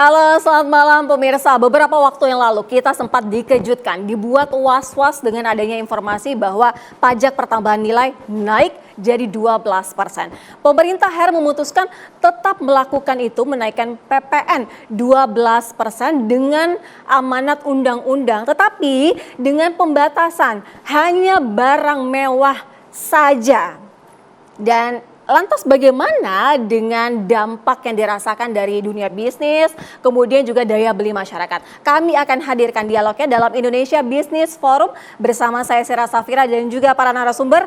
Halo, selamat malam pemirsa. Beberapa waktu yang lalu kita sempat dikejutkan, dibuat was-was dengan adanya informasi bahwa pajak pertambahan nilai naik jadi 12%. Pemerintah akhirnya memutuskan tetap melakukan itu, menaikkan PPN 12% dengan amanat undang-undang, tetapi dengan pembatasan hanya barang mewah saja. Dan lantas bagaimana dengan dampak yang dirasakan dari dunia bisnis, kemudian juga daya beli masyarakat? Kami akan hadirkan dialognya dalam Indonesia Business Forum bersama saya Sira Safira dan juga para narasumber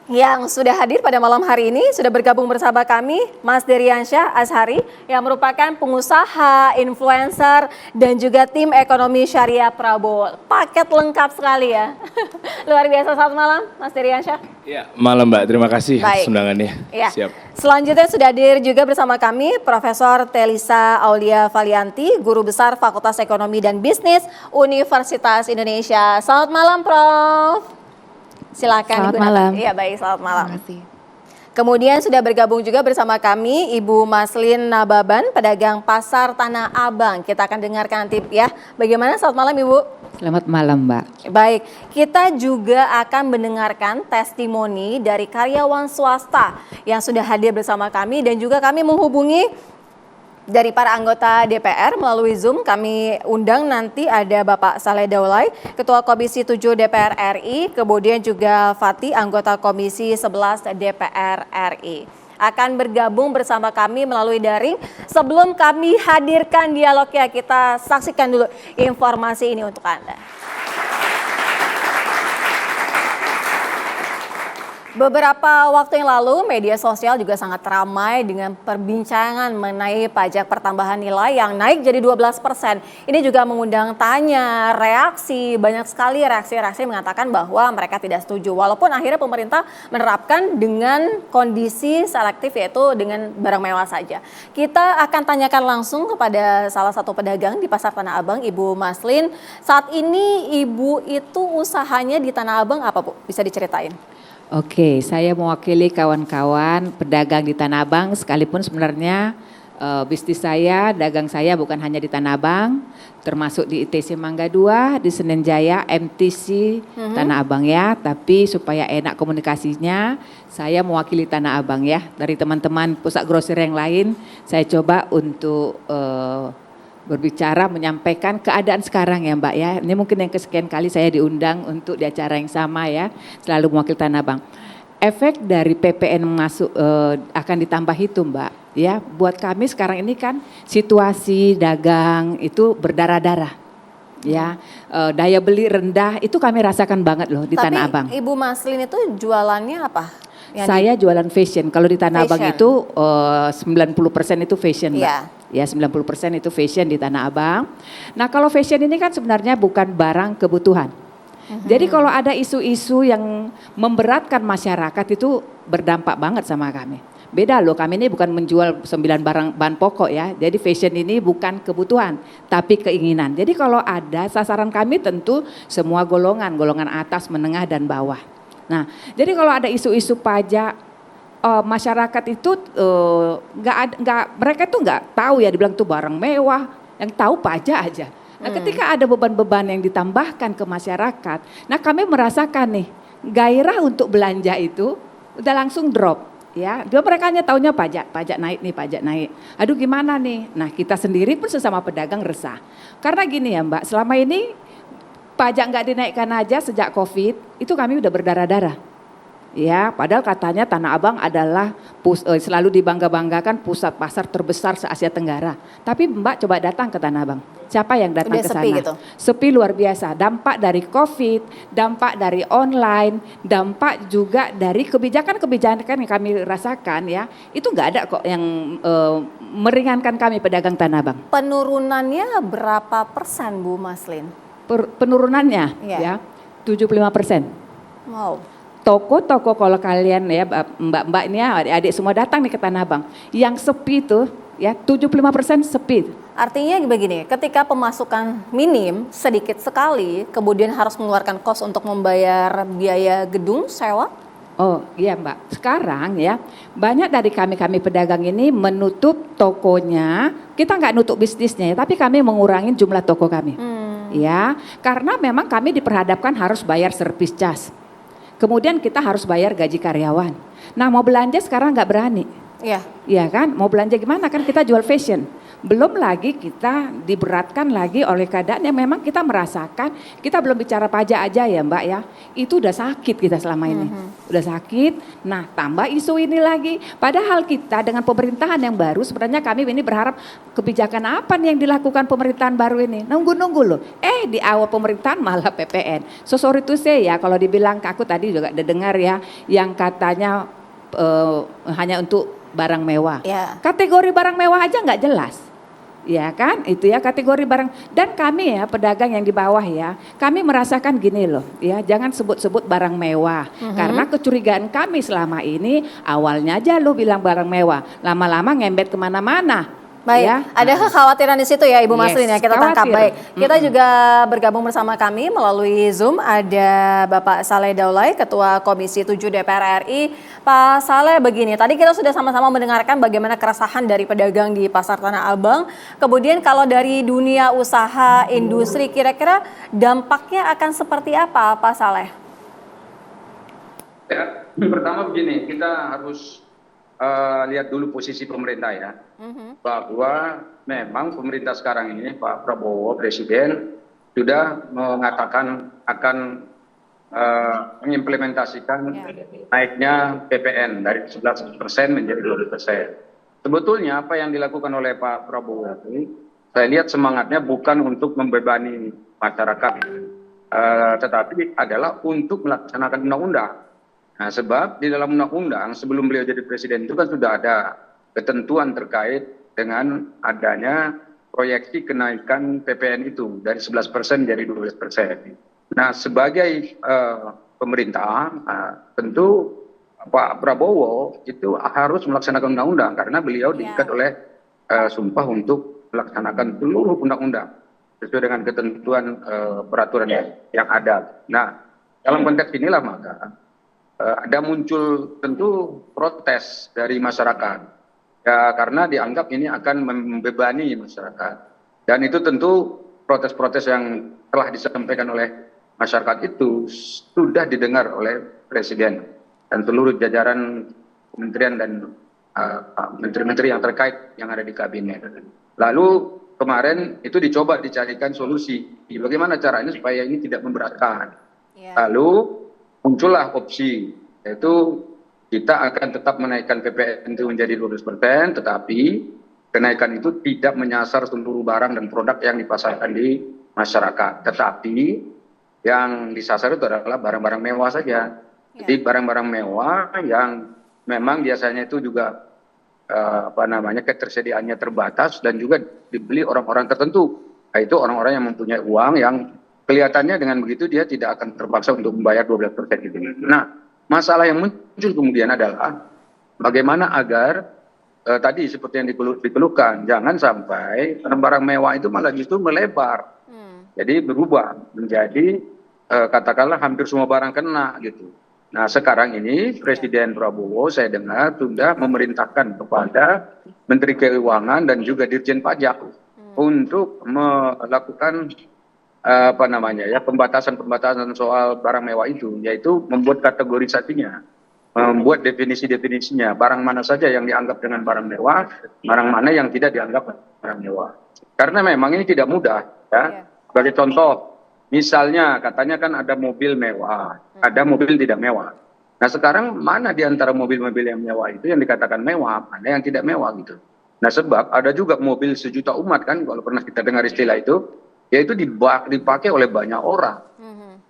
yang sudah hadir pada malam hari ini. Sudah bergabung bersama kami Mas Deriansyah Azhari yang merupakan pengusaha, influencer dan juga tim ekonomi syariah Prabowo. Paket lengkap sekali ya. Luar biasa. Selamat malam Mas Deriansyah. Ya, malam Mbak. Terima kasih atas undangannya. Ya. Siap. Selanjutnya sudah hadir juga bersama kami Profesor Telisa Aulia Valianti, Guru Besar Fakultas Ekonomi dan Bisnis Universitas Indonesia. Selamat malam Prof. Silakan. Selamat malam. Iya baik, selamat malam. Terima kasih. Kemudian sudah bergabung juga bersama kami Ibu Maslin Nababan, pedagang pasar Tanah Abang. Kita akan dengarkan nanti ya. Bagaimana? Selamat malam Ibu. Selamat malam Mbak. Baik, kita juga akan mendengarkan testimoni dari karyawan swasta yang sudah hadir bersama kami dan juga kami menghubungi dari para anggota DPR melalui Zoom. Kami undang nanti ada Bapak Saleh Daulay, Ketua Komisi 7 DPR RI, kemudian juga Fatih, anggota Komisi 11 DPR RI. Akan bergabung bersama kami melalui daring. Sebelum kami hadirkan dialognya, kita saksikan dulu informasi ini untuk Anda. Beberapa waktu yang lalu media sosial juga sangat ramai dengan perbincangan mengenai pajak pertambahan nilai yang naik jadi 12%. Ini juga mengundang tanya, reaksi, banyak sekali reaksi-reaksi mengatakan bahwa mereka tidak setuju. Walaupun akhirnya pemerintah menerapkan dengan kondisi selektif yaitu dengan barang mewah saja. Kita akan tanyakan langsung kepada salah satu pedagang di Pasar Tanah Abang, Ibu Maslin. Saat ini Ibu itu usahanya di Tanah Abang apa Bu? Bisa diceritain? Oke, saya mewakili kawan-kawan pedagang di Tanah Abang, sekalipun sebenarnya bisnis saya, dagang saya bukan hanya di Tanah Abang, termasuk di ITC Mangga 2, di Senen Jaya, MTC Tanah Abang ya. Tapi supaya enak komunikasinya, saya mewakili Tanah Abang ya. Dari teman-teman pusat grosir yang lain, saya coba untuk berbicara, menyampaikan keadaan sekarang ya Mbak ya. Ini mungkin yang kesekian kali saya diundang untuk di acara yang sama ya, selalu mewakili Tanah Abang. Efek dari PPN masuk akan ditambah itu Mbak ya. Buat kami sekarang ini kan situasi dagang itu berdarah-darah ya. Daya beli rendah itu kami rasakan banget loh di Tanah Abang. Ibu Maslin itu jualannya apa? Saya jualan fashion. Kalau di Tanah Abang itu 90% itu fashion Mbak. Yeah. Ya 90% itu fashion di Tanah Abang. Nah kalau fashion ini kan sebenarnya bukan barang kebutuhan. Jadi kalau ada isu-isu yang memberatkan masyarakat itu berdampak banget sama kami. Beda loh, kami ini bukan menjual 9 barang bahan pokok ya. Jadi fashion ini bukan kebutuhan tapi keinginan. Jadi kalau ada sasaran kami tentu semua golongan atas, menengah dan bawah. Nah jadi kalau ada isu-isu pajak, masyarakat itu mereka tuh nggak tahu ya, dibilang tuh barang mewah, yang tahu pajak aja. Nah ketika ada beban-beban yang ditambahkan ke masyarakat, nah kami merasakan nih gairah untuk belanja itu udah langsung drop ya. Dia mereka hanya taunya pajak naik nih, pajak naik. Aduh gimana nih? Nah kita sendiri pun sesama pedagang resah. Karena gini ya Mbak, selama ini pajak nggak dinaikkan aja sejak COVID, itu kami udah berdarah-darah. Ya, padahal katanya Tanah Abang adalah selalu dibangga-banggakan pusat pasar terbesar se-Asia Tenggara. Tapi Mbak coba datang ke Tanah Abang. Siapa yang datang ke sana? Sepi gitu. Sepi luar biasa. Dampak dari COVID, dampak dari online, dampak juga dari kebijakan-kebijakan yang kami rasakan ya. Itu nggak ada kok yang meringankan kami pedagang Tanah Abang. Penurunannya berapa persen Bu Maslin? Penurunannya ya 75%. Wow. Toko-toko kalau kalian ya mbak-mbak ini ya, adik-adik semua datang nih ke Tanah Abang. Yang sepi itu ya 75% sepi. Artinya begini, ketika pemasukan minim sedikit sekali, kemudian harus mengeluarkan kos untuk membayar biaya gedung sewa, Oh iya Mbak, sekarang ya banyak dari kami pedagang ini menutup tokonya, kita nggak nutup bisnisnya ya, tapi kami mengurangi jumlah toko kami. Ya, karena memang kami diperhadapkan harus bayar servis cas. Kemudian kita harus bayar gaji karyawan. Nah mau belanja sekarang nggak berani. Iya. Iya kan, mau belanja gimana kan kita jual fashion. Belum lagi kita diberatkan lagi oleh keadaan yang memang kita merasakan, kita belum bicara pajak aja ya Mbak ya. Itu udah sakit kita selama ini. Udah sakit, nah tambah isu ini lagi. Padahal kita dengan pemerintahan yang baru sebenarnya kami ini berharap kebijakan apa nih yang dilakukan pemerintahan baru ini. Nunggu-nunggu loh, di awal pemerintahan malah PPN. So sorry to say ya kalau dibilang aku tadi juga udah dengar ya yang katanya hanya untuk barang mewah. Ya. Kategori barang mewah aja nggak jelas. Ya kan, itu ya kategori barang. Dan kami ya pedagang yang di bawah ya, kami merasakan gini loh, ya jangan sebut-sebut barang mewah. Karena kecurigaan kami selama ini, awalnya aja lo bilang barang mewah, lama-lama ngembet kemana-mana. Baik, Ya. ada kekhawatiran di situ ya Ibu Yes, Masrin ya, kita tangkap. khawatir. Baik, kita juga bergabung bersama kami melalui Zoom, ada Bapak Saleh Daulay, Ketua Komisi 7 DPR RI. Pak Saleh, begini, tadi kita sudah sama-sama mendengarkan bagaimana keresahan dari pedagang di Pasar Tanah Abang. Kemudian kalau dari dunia usaha, industri, kira-kira dampaknya akan seperti apa Pak Saleh? Ya, pertama begini, kita harus lihat dulu posisi pemerintah ya, bahwa memang pemerintah sekarang ini Pak Prabowo Presiden sudah mengatakan akan mengimplementasikan naiknya PPN dari 11% menjadi 12%. Sebetulnya apa yang dilakukan oleh Pak Prabowo ini, saya lihat semangatnya bukan untuk membebani masyarakat, tetapi adalah untuk melaksanakan undang-undang. Nah, sebab di dalam undang-undang sebelum beliau jadi presiden itu kan sudah ada ketentuan terkait dengan adanya proyeksi kenaikan PPN itu dari 11% jadi 12%. Nah, sebagai pemerintah, tentu Pak Prabowo itu harus melaksanakan undang-undang karena beliau diikat oleh sumpah untuk melaksanakan seluruh undang-undang sesuai dengan ketentuan peraturan yang ada. Nah, dalam konteks inilah maka ada muncul tentu protes dari masyarakat ya, karena dianggap ini akan membebani masyarakat, dan itu tentu protes-protes yang telah disampaikan oleh masyarakat itu sudah didengar oleh Presiden dan seluruh jajaran kementerian dan menteri-menteri yang terkait yang ada di kabinet. Lalu kemarin itu dicoba dicarikan solusi bagaimana caranya supaya ini tidak memberatkan. Lalu muncullah opsi, yaitu kita akan tetap menaikkan PPN itu menjadi 12%, tetapi kenaikan itu tidak menyasar seluruh barang dan produk yang dipasarkan di masyarakat. Tetapi yang disasar itu adalah barang-barang mewah saja. Jadi barang-barang mewah yang memang biasanya itu juga ketersediaannya terbatas dan juga dibeli orang-orang tertentu. Yaitu orang-orang yang mempunyai uang yang kelihatannya dengan begitu dia tidak akan terpaksa untuk membayar 12% gitu. Nah, masalah yang muncul kemudian adalah bagaimana agar tadi seperti yang dikeluhkan, jangan sampai barang mewah itu malah justru melebar. Jadi berubah menjadi katakanlah hampir semua barang kena gitu. Nah, sekarang ini Presiden Prabowo saya dengar sudah memerintahkan kepada Menteri Keuangan dan juga Dirjen Pajak untuk melakukan pembatasan soal barang mewah itu, yaitu membuat kategorisasinya, membuat definisinya, barang mana saja yang dianggap dengan barang mewah, barang mana yang tidak dianggap barang mewah. Karena memang ini tidak mudah ya. Sebagai contoh, misalnya katanya kan ada mobil mewah, ada mobil tidak mewah. Nah, sekarang mana di antara mobil-mobil yang mewah itu yang dikatakan mewah, mana yang tidak mewah gitu. Nah, sebab ada juga mobil sejuta umat kan, kalau pernah kita dengar istilah itu, yaitu dipakai oleh banyak orang.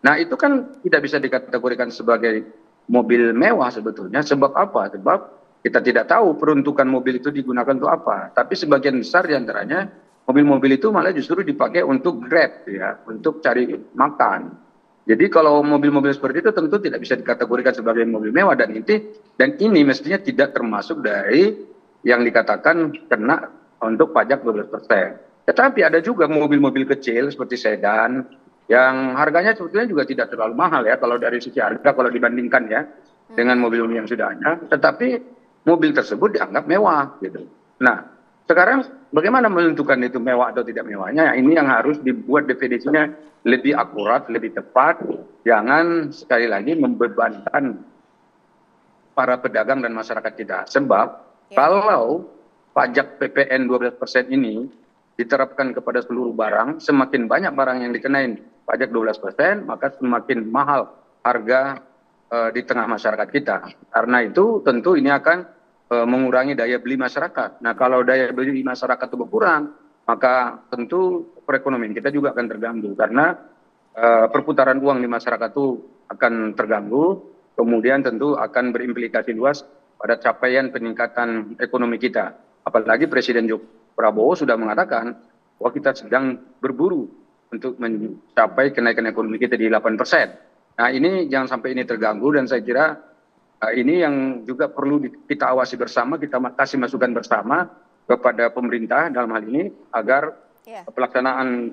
Nah, itu kan tidak bisa dikategorikan sebagai mobil mewah sebetulnya. Sebab apa? Sebab kita tidak tahu peruntukan mobil itu digunakan untuk apa. Tapi sebagian besar diantaranya mobil-mobil itu malah justru dipakai untuk Grab ya, untuk cari makan. Jadi kalau mobil-mobil seperti itu tentu tidak bisa dikategorikan sebagai mobil mewah, dan ini mestinya tidak termasuk dari yang dikatakan kena untuk pajak 12%. Tetapi ada juga mobil-mobil kecil seperti sedan yang harganya sebetulnya juga tidak terlalu mahal ya kalau dari sisi harga kalau dibandingkan ya. dengan mobil yang sudah ada, tetapi mobil tersebut dianggap mewah gitu. Nah, sekarang bagaimana menentukan itu mewah atau tidak mewahnya? Ini yang harus dibuat definisinya lebih akurat, lebih tepat. Jangan sekali lagi membebankan para pedagang dan masyarakat kita. Sebab kalau pajak PPN 12% ini diterapkan kepada seluruh barang, semakin banyak barang yang dikenain pajak 12%, maka semakin mahal harga di tengah masyarakat kita. Karena itu tentu ini akan mengurangi daya beli masyarakat. Nah, kalau daya beli masyarakat itu berkurang, maka tentu perekonomian kita juga akan terganggu. Karena perputaran uang di masyarakat itu akan terganggu, kemudian tentu akan berimplikasi luas pada capaian peningkatan ekonomi kita. Apalagi Presiden Prabowo sudah mengatakan bahwa kita sedang berburu untuk mencapai kenaikan ekonomi kita di 8%. Nah, ini jangan sampai ini terganggu, dan saya kira ini yang juga perlu kita awasi bersama, kita kasih masukan bersama kepada pemerintah dalam hal ini agar pelaksanaan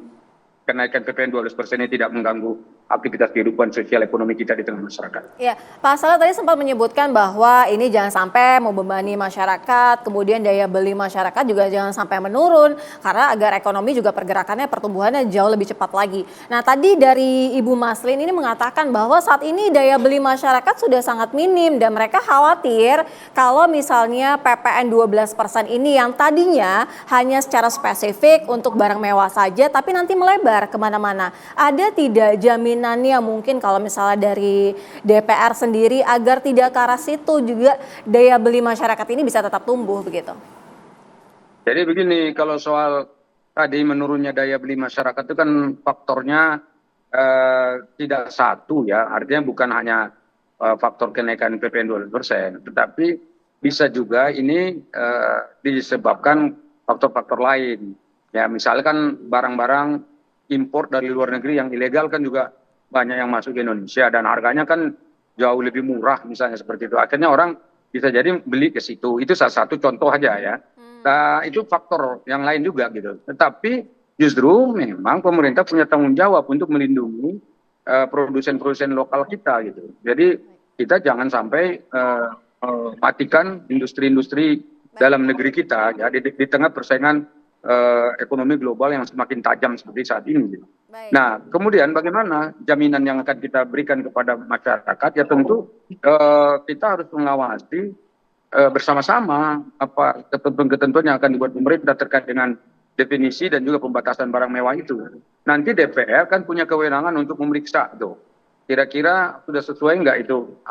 kenaikan PPN 12% ini tidak mengganggu aktivitas kehidupan sosial ekonomi kita di tengah masyarakat. Ya, Pak Saleh tadi sempat menyebutkan bahwa ini jangan sampai membebani masyarakat, kemudian daya beli masyarakat juga jangan sampai menurun, karena agar ekonomi juga pergerakannya, pertumbuhannya jauh lebih cepat lagi. Nah, tadi dari Ibu Maslin ini mengatakan bahwa saat ini daya beli masyarakat sudah sangat minim dan mereka khawatir kalau misalnya PPN 12% ini yang tadinya hanya secara spesifik untuk barang mewah saja, tapi nanti melebar kemana-mana. Ada tidak jaminannya mungkin kalau misalnya dari DPR sendiri agar tidak ke arah situ juga daya beli masyarakat ini bisa tetap tumbuh begitu? Jadi begini, kalau soal tadi menurunnya daya beli masyarakat itu kan faktornya tidak satu ya, artinya bukan hanya faktor kenaikan PPN 12%, tetapi bisa juga ini disebabkan faktor-faktor lain. Ya, misalkan barang-barang impor dari luar negeri yang ilegal kan juga banyak yang masuk ke Indonesia dan harganya kan jauh lebih murah misalnya seperti itu. Akhirnya orang bisa jadi beli ke situ. Itu salah satu contoh aja ya. Nah, itu faktor yang lain juga gitu. Tetapi justru memang pemerintah punya tanggung jawab untuk melindungi produsen-produsen lokal kita gitu. Jadi kita jangan sampai matikan industri-industri dalam negeri kita ya di tengah persaingan ekonomi global yang semakin tajam seperti saat ini. Nah, kemudian bagaimana jaminan yang akan kita berikan kepada masyarakat? Ya tentu kita harus mengawasi bersama-sama apa ketentuan-ketentuan yang akan dibuat pemerintah terkait dengan definisi dan juga pembatasan barang mewah itu. Nanti DPR kan punya kewenangan untuk memeriksa tuh. Kira-kira sudah sesuai nggak itu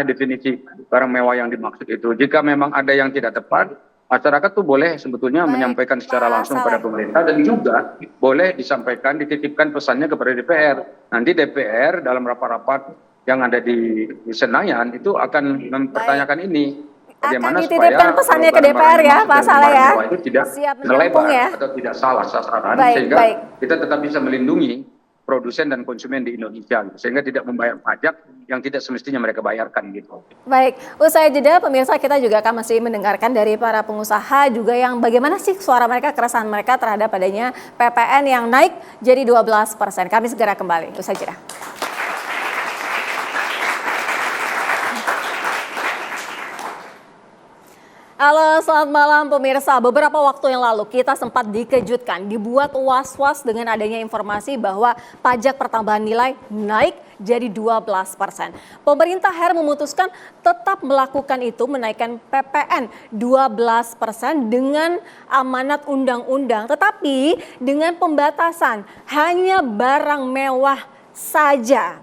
definisi barang mewah yang dimaksud itu? Jika memang ada yang tidak tepat, masyarakat tuh boleh sebetulnya menyampaikan secara langsung pada pemerintah dan juga boleh disampaikan, dititipkan pesannya kepada DPR. Nanti DPR dalam rapat-rapat yang ada di Senayan itu akan mempertanyakan ini. Bagaimana akan dititipkan pesannya ke DPR ya, Pak Saleh ya. Itu tidak melebar atau tidak salah sasaran, sehingga kita tetap bisa melindungi produsen dan konsumen di Indonesia, sehingga tidak membayar pajak yang tidak semestinya mereka bayarkan gitu. Baik, usai jeda pemirsa kita juga akan masih mendengarkan dari para pengusaha juga yang bagaimana sih suara mereka, keresahan mereka terhadap adanya PPN yang naik jadi 12%. Kami segera kembali, usai jeda. Halo, selamat malam pemirsa. Beberapa waktu yang lalu kita sempat dikejutkan, dibuat was-was dengan adanya informasi bahwa pajak pertambahan nilai naik jadi 12%. Pemerintah akhirnya memutuskan tetap melakukan itu, menaikkan PPN 12% dengan amanat undang-undang, tetapi dengan pembatasan hanya barang mewah saja.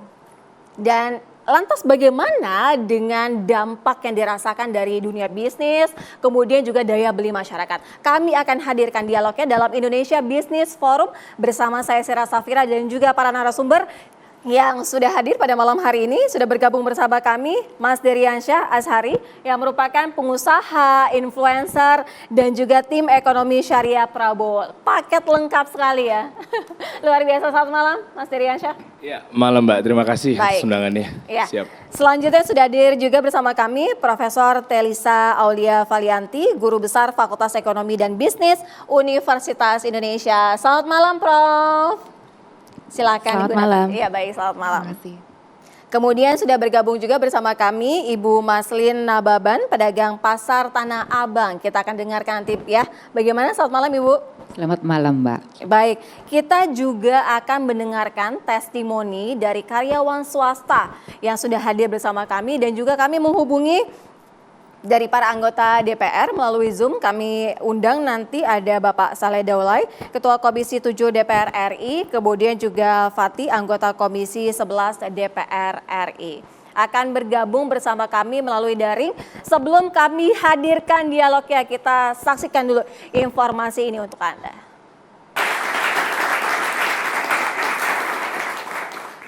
Dan lantas bagaimana dengan dampak yang dirasakan dari dunia bisnis, kemudian juga daya beli masyarakat? Kami akan hadirkan dialognya dalam Indonesia Business Forum bersama saya Sira Safira dan juga para narasumber yang sudah hadir pada malam hari ini. Sudah bergabung bersama kami Mas Deriansyah Azhari yang merupakan pengusaha, influencer dan juga tim ekonomi syariah Prabowo. Paket lengkap sekali ya. Luar biasa. Selamat malam Mas Deriansyah. Ya, malam Mbak. Terima kasih atas undangannya. Ya. Siap. Selanjutnya sudah hadir juga bersama kami Profesor Telisa Aulia Valianti, Guru Besar Fakultas Ekonomi dan Bisnis Universitas Indonesia. Selamat malam Prof. Silakan. Selamat malam. Iya baik, selamat malam. Terima kasih. Kemudian sudah bergabung juga bersama kami Ibu Maslin Nababan, pedagang pasar Tanah Abang. Kita akan dengarkan nanti ya. Bagaimana? Selamat malam Ibu. Selamat malam Mbak. Baik, kita juga akan mendengarkan testimoni dari karyawan swasta yang sudah hadir bersama kami dan juga kami menghubungi dari para anggota DPR melalui Zoom. Kami undang nanti ada Bapak Saleh Daulay, Ketua Komisi 7 DPR RI, kemudian juga Fatih, anggota Komisi 11 DPR RI. Akan bergabung bersama kami melalui daring. Sebelum kami hadirkan dialognya, kita saksikan dulu informasi ini untuk Anda.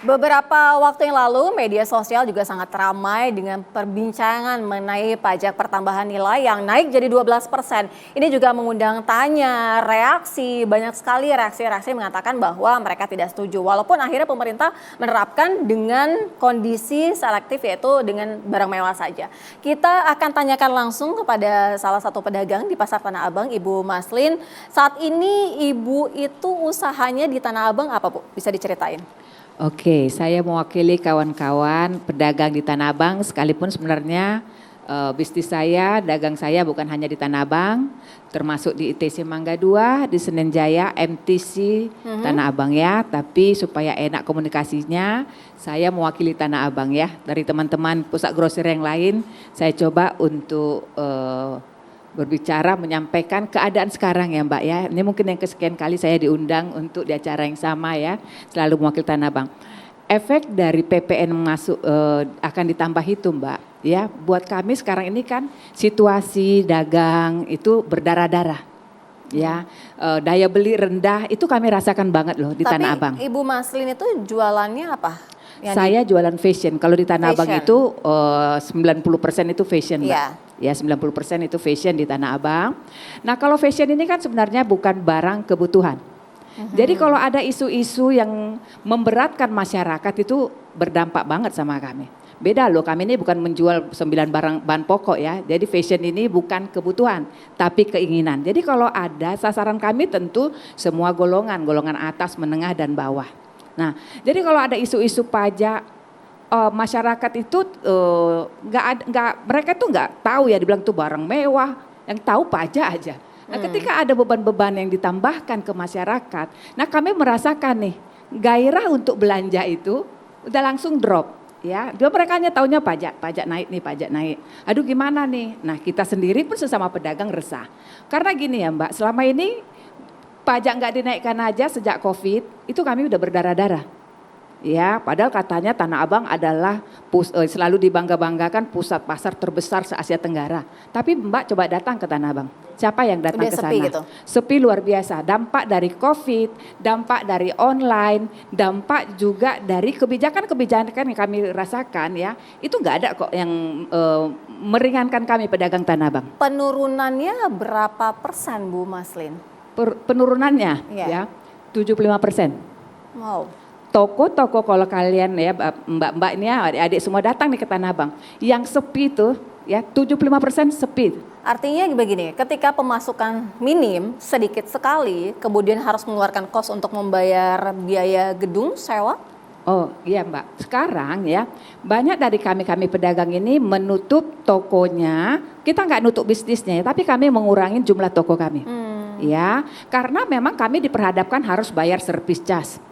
Beberapa waktu yang lalu, media sosial juga sangat ramai dengan perbincangan mengenai pajak pertambahan nilai yang naik jadi 12%. Ini juga mengundang tanya, reaksi, banyak sekali reaksi-reaksi mengatakan bahwa mereka tidak setuju. Walaupun akhirnya pemerintah menerapkan dengan kondisi selektif, yaitu dengan barang mewah saja. Kita akan tanyakan langsung kepada salah satu pedagang di Pasar Tanah Abang, Ibu Maslin. Saat ini Ibu itu usahanya di Tanah Abang apa Bu? Bisa diceritain? Oke, saya mewakili kawan-kawan pedagang di Tanah Abang, sekalipun sebenarnya bisnis saya, dagang saya bukan hanya di Tanah Abang, termasuk di ITC Mangga 2, di Senen Jaya, MTC Tanah Abang ya. Tapi supaya enak komunikasinya, saya mewakili Tanah Abang ya. Dari teman-teman pusat grosir yang lain, saya coba untuk berbicara, menyampaikan keadaan sekarang ya Mbak ya. Ini mungkin yang kesekian kali saya diundang untuk di acara yang sama ya, selalu mewakili Tanah Abang. Efek dari PPN masuk akan ditambah itu Mbak ya. Buat kami sekarang ini kan situasi dagang itu berdarah-darah ya. Daya beli rendah itu kami rasakan banget loh di Tanah Abang. Tapi Ibu Maslin itu jualannya apa? Saya jualan fashion. Kalau di Tanah Abang itu 90% itu fashion Mbak. Yeah. Ya 90% itu fashion di Tanah Abang. Nah kalau fashion ini kan sebenarnya bukan barang kebutuhan. Jadi kalau ada isu-isu yang memberatkan masyarakat itu berdampak banget sama kami. Beda loh, kami ini bukan menjual 9 barang bahan pokok ya. Jadi fashion ini bukan kebutuhan tapi keinginan. Jadi kalau ada sasaran kami tentu semua golongan atas, menengah dan bawah. Nah jadi kalau ada isu-isu pajak, masyarakat itu mereka tuh nggak tahu ya, dibilang tuh barang mewah, yang tahu pajak aja. Nah ketika ada beban-beban yang ditambahkan ke masyarakat, nah kami merasakan nih gairah untuk belanja itu udah langsung drop ya. Dia mereka hanya taunya pajak naik nih, pajak naik. Aduh gimana nih? Nah kita sendiri pun sesama pedagang resah. Karena gini ya Mbak, selama ini pajak nggak dinaikkan aja sejak COVID, itu kami udah berdarah-darah. Ya, padahal katanya Tanah Abang adalah selalu dibangga-banggakan pusat pasar terbesar se-Asia Tenggara. Tapi Mbak coba datang ke Tanah Abang. Siapa yang datang ke sana? Sepi gitu. Sepi luar biasa. Dampak dari COVID, dampak dari online, dampak juga dari kebijakan-kebijakan yang kami rasakan ya. Itu nggak ada kok yang meringankan kami pedagang Tanah Abang. Penurunannya berapa persen Bu Maslin? Penurunannya ya 75%. Wow. Toko-toko kalau kalian ya mbak-mbak ini ya adik-adik semua datang nih ke Tanah Abang. Yang sepi itu ya 75% sepi. Artinya begini, ketika pemasukan minim sedikit sekali, kemudian harus mengeluarkan kos untuk membayar biaya gedung sewa? Oh iya Mbak, sekarang ya banyak dari kami pedagang ini menutup tokonya. Kita nggak nutup bisnisnya, tapi kami mengurangi jumlah toko kami. Ya, karena memang kami diperhadapkan harus bayar servis cas.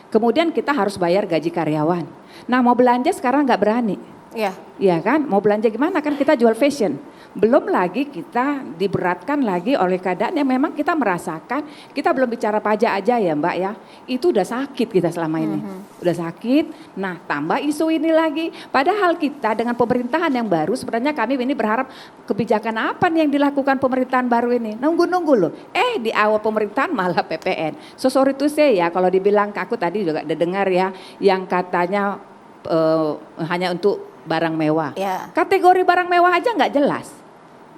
Kemudian kita harus bayar gaji karyawan. Nah mau belanja sekarang nggak berani. Iya. Iya kan, mau belanja gimana kan kita jual fashion. Belum lagi kita diberatkan lagi oleh keadaan yang memang kita merasakan, kita belum bicara pajak aja ya Mbak ya. Itu udah sakit kita selama ini. Udah sakit, nah tambah isu ini lagi. Padahal kita dengan pemerintahan yang baru sebenarnya kami ini berharap kebijakan apa nih yang dilakukan pemerintahan baru ini. Nunggu-nunggu loh, di awal pemerintahan malah PPN. So sorry to say ya kalau dibilang aku tadi juga udah dengar ya yang katanya hanya untuk barang mewah. Ya. Kategori barang mewah aja nggak jelas.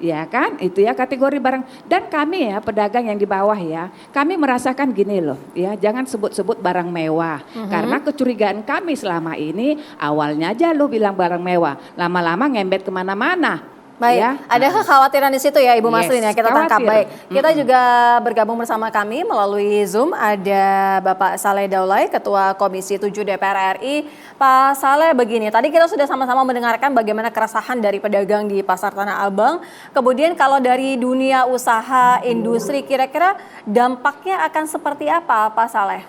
Ya kan, itu ya kategori barang. Dan kami ya pedagang yang di bawah ya, kami merasakan gini loh ya, jangan sebut-sebut barang mewah. Karena kecurigaan kami selama ini, awalnya aja lo bilang barang mewah, lama-lama ngembet kemana-mana. Baik, ya. ada kekhawatiran di situ ya Ibu Yes, Masrin ya, kita tangkap. khawatir. Baik, kita juga bergabung bersama kami melalui Zoom, ada Bapak Saleh Daulay, Ketua Komisi 7 DPR RI. Pak Saleh, begini, tadi kita sudah sama-sama mendengarkan bagaimana keresahan dari pedagang di Pasar Tanah Abang. Kemudian kalau dari dunia usaha, industri, kira-kira dampaknya akan seperti apa Pak Saleh?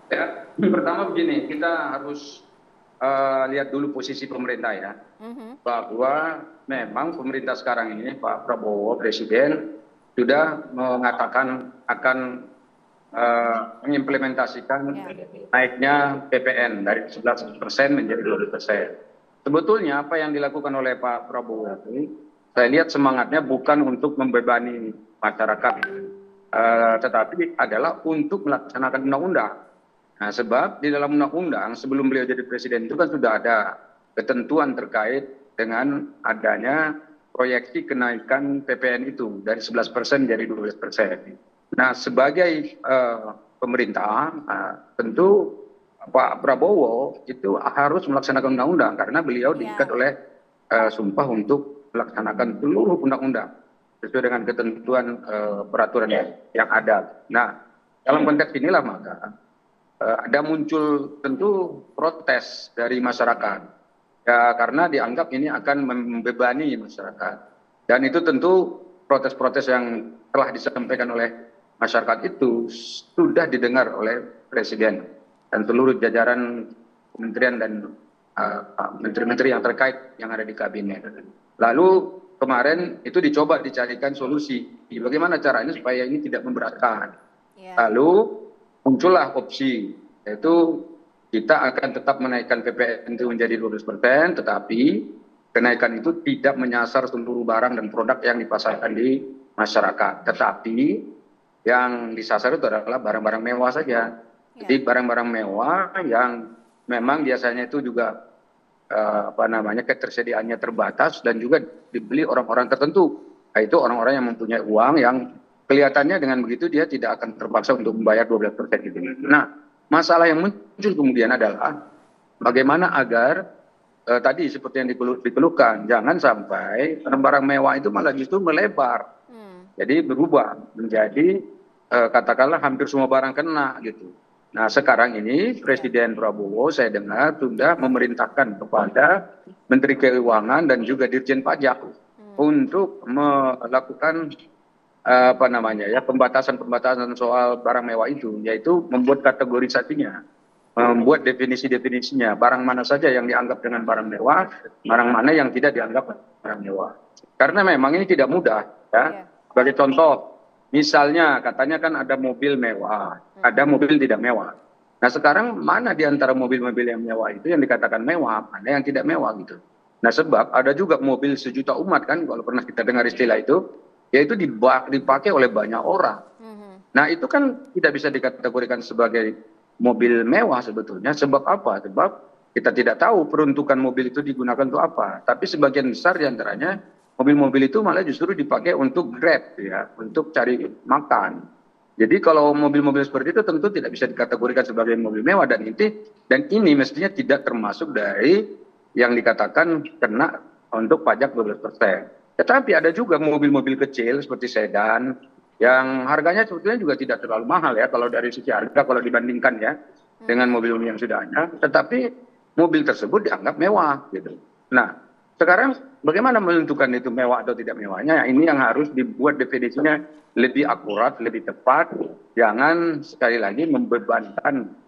Ya, pertama begini, kita harus lihat dulu posisi pemerintah ya, bahwa memang pemerintah sekarang ini Pak Prabowo Presiden sudah mengatakan akan mengimplementasikan naiknya PPN dari 11% menjadi 12%. Sebetulnya apa yang dilakukan oleh Pak Prabowo ini, saya lihat semangatnya bukan untuk membebani masyarakat, tetapi adalah untuk melaksanakan undang-undang. Nah, sebab di dalam undang-undang sebelum beliau jadi presiden itu kan sudah ada ketentuan terkait dengan adanya proyeksi kenaikan PPN itu dari 11% jadi 12%. Nah, sebagai pemerintah, tentu Pak Prabowo itu harus melaksanakan undang-undang karena beliau diikat oleh sumpah untuk melaksanakan seluruh undang-undang sesuai dengan ketentuan peraturan yang ada. Nah, dalam konteks inilah maka ada muncul tentu protes dari masyarakat ya, karena dianggap ini akan membebani masyarakat, dan itu tentu protes-protes yang telah disampaikan oleh masyarakat itu sudah didengar oleh Presiden dan seluruh jajaran kementerian dan menteri-menteri yang terkait yang ada di kabinet. Lalu kemarin itu dicoba dicarikan solusi bagaimana caranya supaya ini tidak memberatkan. Lalu muncullah opsi, yaitu kita akan tetap menaikkan PPN itu menjadi 12%, tetapi kenaikan itu tidak menyasar seluruh barang dan produk yang dipasarkan di masyarakat. Tetapi yang disasar itu adalah barang-barang mewah saja. Jadi barang-barang mewah yang memang biasanya itu juga ketersediaannya terbatas dan juga dibeli orang-orang tertentu. Yaitu orang-orang yang mempunyai uang yang kelihatannya dengan begitu dia tidak akan terpaksa untuk membayar 12% gitu. Nah, masalah yang muncul kemudian adalah bagaimana agar tadi seperti yang dikeluhkan, jangan sampai barang mewah itu malah justru melebar. Jadi berubah menjadi katakanlah hampir semua barang kena gitu. Nah, sekarang ini Presiden Prabowo saya dengar sudah memerintahkan kepada Menteri Keuangan dan juga Dirjen Pajak untuk melakukan pembatasan soal barang mewah itu, yaitu membuat kategorisasinya, membuat definisinya, barang mana saja yang dianggap dengan barang mewah, barang mana yang tidak dianggap barang mewah. Karena memang ini tidak mudah, ya. Sebagai contoh, misalnya katanya kan ada mobil mewah, ada mobil tidak mewah. Nah, sekarang mana di antara mobil-mobil yang mewah itu yang dikatakan mewah, mana yang tidak mewah gitu. Nah, sebab ada juga mobil sejuta umat kan, kalau pernah kita dengar istilah itu, yaitu dipakai oleh banyak orang. Nah, itu kan tidak bisa dikategorikan sebagai mobil mewah sebetulnya. Sebab apa? Sebab kita tidak tahu peruntukan mobil itu digunakan untuk apa. Tapi sebagian besar diantaranya mobil-mobil itu malah justru dipakai untuk Grab, ya, untuk cari makan. Jadi kalau mobil-mobil seperti itu tentu tidak bisa dikategorikan sebagai mobil mewah, dan ini mestinya tidak termasuk dari yang dikatakan kena untuk pajak 12%. Tetapi ada juga mobil-mobil kecil seperti sedan yang harganya sebetulnya juga tidak terlalu mahal ya kalau dari sisi harga kalau dibandingkan ya dengan mobil yang sudah ada. Tetapi mobil tersebut dianggap mewah gitu. Nah, sekarang bagaimana menentukan itu mewah atau tidak mewahnya? Ini yang harus dibuat definisinya lebih akurat, lebih tepat. Jangan sekali lagi membebankan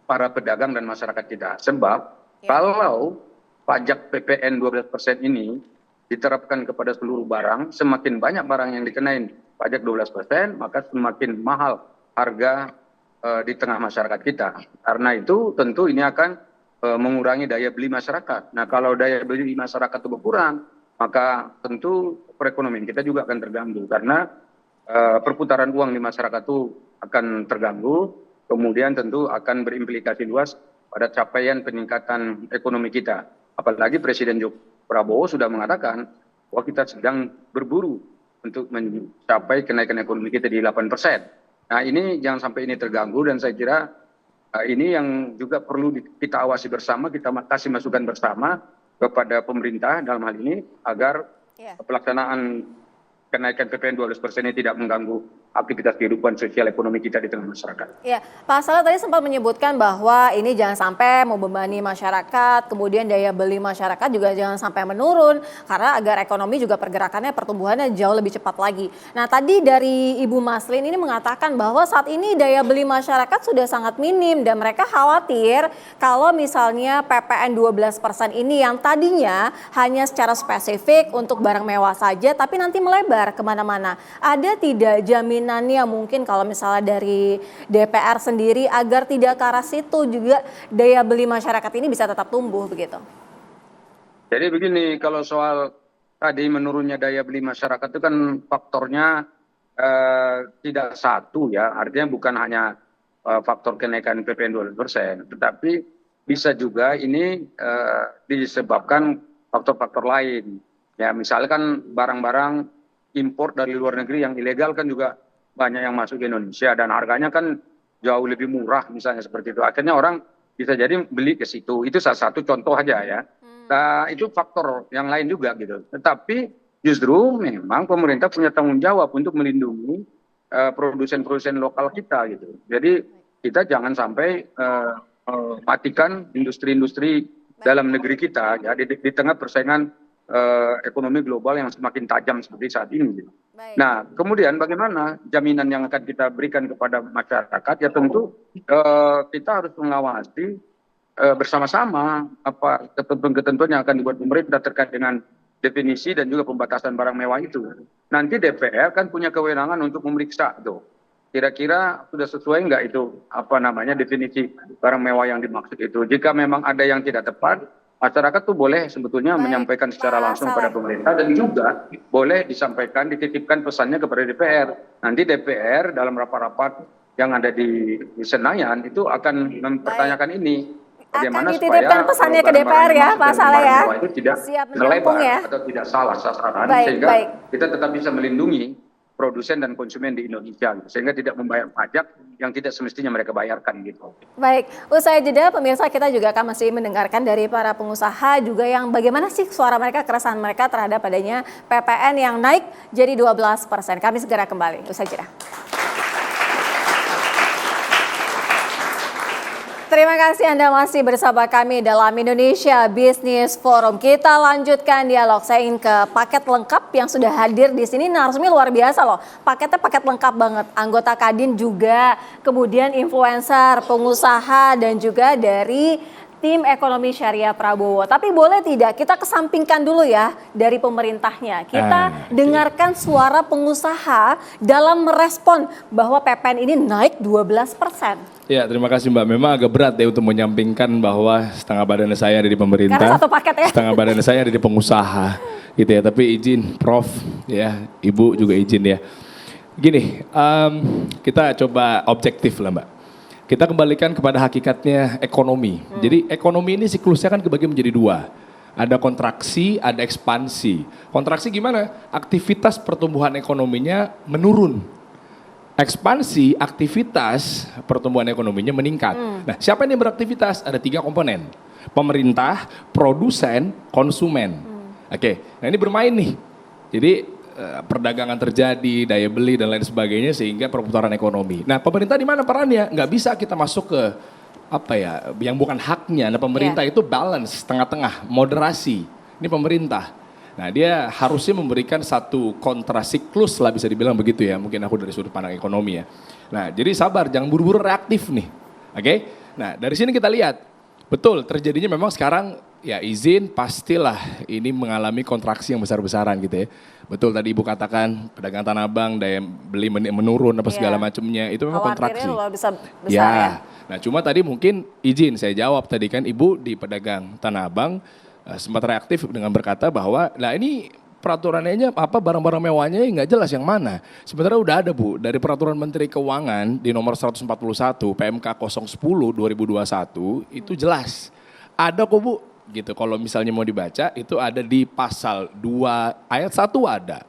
para pedagang dan masyarakat kita. Sebab kalau pajak PPN 12% ini diterapkan kepada seluruh barang, semakin banyak barang yang dikenain pajak 12%, maka semakin mahal harga di tengah masyarakat kita. Karena itu tentu ini akan mengurangi daya beli masyarakat. Nah, kalau daya beli masyarakat itu berkurang, maka tentu perekonomian kita juga akan terganggu. Karena perputaran uang di masyarakat itu akan terganggu, kemudian tentu akan berimplikasi luas pada capaian peningkatan ekonomi kita. Apalagi Presiden Prabowo sudah mengatakan bahwa kita sedang berburu untuk mencapai kenaikan ekonomi kita di 8%. Nah, ini jangan sampai ini terganggu, dan saya kira ini yang juga perlu kita awasi bersama, kita kasih masukan bersama kepada pemerintah dalam hal ini agar Ya. pelaksanaan kenaikan PPN 12% ini tidak mengganggu aktivitas kehidupan sosial ekonomi kita di tengah masyarakat. Ya, Pak Saleh tadi sempat menyebutkan bahwa ini jangan sampai membebani masyarakat, kemudian daya beli masyarakat juga jangan sampai menurun, karena agar ekonomi juga pergerakannya, pertumbuhannya jauh lebih cepat lagi. Nah, tadi dari Ibu Maslin ini mengatakan bahwa saat ini daya beli masyarakat sudah sangat minim dan mereka khawatir kalau misalnya PPN 12% ini yang tadinya hanya secara spesifik untuk barang mewah saja, tapi nanti melebar kemana-mana. Ada tidak jaminannya mungkin kalau misalnya dari DPR sendiri agar tidak ke arah situ juga daya beli masyarakat ini bisa tetap tumbuh begitu? Jadi begini, kalau soal tadi menurunnya daya beli masyarakat itu kan faktornya tidak satu ya, artinya bukan hanya faktor kenaikan PPN 12%, tetapi bisa juga ini disebabkan faktor-faktor lain. Ya, misalkan barang-barang impor dari luar negeri yang ilegal kan juga banyak yang masuk ke Indonesia dan harganya kan jauh lebih murah misalnya seperti itu. Akhirnya orang bisa jadi beli ke situ. Itu salah satu contoh aja ya. Nah, itu faktor yang lain juga gitu. Tetapi justru memang pemerintah punya tanggung jawab untuk melindungi produsen-produsen lokal kita gitu. Jadi kita jangan sampai matikan industri-industri dalam negeri kita ya di tengah persaingan ekonomi global yang semakin tajam seperti saat ini. Gitu. Nah, kemudian bagaimana jaminan yang akan kita berikan kepada masyarakat? Ya tentu kita harus mengawasi bersama-sama apa ketentuan-ketentuan yang akan dibuat pemerintah terkait dengan definisi dan juga pembatasan barang mewah itu. Nanti DPR kan punya kewenangan untuk memeriksa tuh. Kira-kira sudah sesuai nggak itu definisi barang mewah yang dimaksud itu? Jika memang ada yang tidak tepat, masyarakat tuh boleh sebetulnya menyampaikan secara langsung pada pemerintah dan juga boleh disampaikan, dititipkan pesannya kepada DPR. Nanti DPR dalam rapat-rapat yang ada di Senayan itu akan mempertanyakan ini. Bagaimana akan dititipkan pesannya ke DPR ya, Pak Saleh ya. Itu tidak menampung ya. Atau tidak salah sasaran sehingga kita tetap bisa melindungi produsen dan konsumen di Indonesia sehingga tidak membayar pajak yang tidak semestinya mereka bayarkan gitu. Baik, usai jeda pemirsa kita juga akan masih mendengarkan dari para pengusaha juga yang bagaimana sih suara mereka, keresahan mereka terhadap adanya PPN yang naik jadi 12%. Kami segera kembali usai jeda. Terima kasih Anda masih bersama kami dalam Indonesia Business Forum. Kita lanjutkan dialog. Saya ingin ke paket lengkap yang sudah hadir di sini. Narasumnya luar biasa loh. Paketnya paket lengkap banget. Anggota Kadin juga, kemudian influencer, pengusaha, dan juga dari tim ekonomi syariah Prabowo. Tapi boleh tidak kita kesampingkan dulu ya dari pemerintahnya. Kita dengarkan suara pengusaha dalam merespon bahwa PPN ini naik 12%. Ya, terima kasih Mbak. Memang agak berat ya untuk menyampingkan bahwa setengah badan saya ada di pemerintah. Karena satu paket ya. Setengah badan saya ada di pengusaha gitu ya. Tapi izin Prof ya, Ibu juga izin ya. Gini, kita coba objektif lah Mbak. Kita kembalikan kepada hakikatnya ekonomi. Jadi ekonomi ini siklusnya kan kebagi menjadi dua. Ada kontraksi, ada ekspansi. Kontraksi gimana? Aktivitas pertumbuhan ekonominya menurun. Ekspansi, aktivitas pertumbuhan ekonominya meningkat. Nah, siapa yang beraktivitas? Ada 3 komponen. Pemerintah, produsen, konsumen. Oke, nah ini bermain nih. Jadi perdagangan terjadi, daya beli dan lain sebagainya sehingga perputaran ekonomi. Nah, pemerintah di mana perannya? Nggak bisa kita masuk ke yang bukan haknya. Nah, pemerintah itu balance, tengah-tengah, moderasi. Ini pemerintah. Nah, dia harusnya memberikan satu kontrasiklus lah bisa dibilang begitu ya. Mungkin aku dari sudut pandang ekonomi ya. Nah, jadi sabar, jangan buru-buru reaktif nih. Oke? Nah, dari sini kita lihat. Betul, terjadinya memang sekarang ya izin pastilah ini mengalami kontraksi yang besar-besaran gitu ya. Betul tadi Ibu katakan pedagang Tanah Abang daya beli menurun apa segala macamnya itu memang kontraksi. Besar ya. Ya. Nah, cuma tadi mungkin izin saya jawab tadi kan Ibu di pedagang Tanah Abang sempat reaktif dengan berkata bahwa nah ini peraturannya barang-barang mewahnya nggak jelas yang mana. Sebenarnya udah ada Bu dari peraturan Menteri Keuangan di nomor 141 PMK 010 2021 itu jelas. Ada kok Bu gitu kalau misalnya mau dibaca itu ada di pasal 2 ayat 1 ada.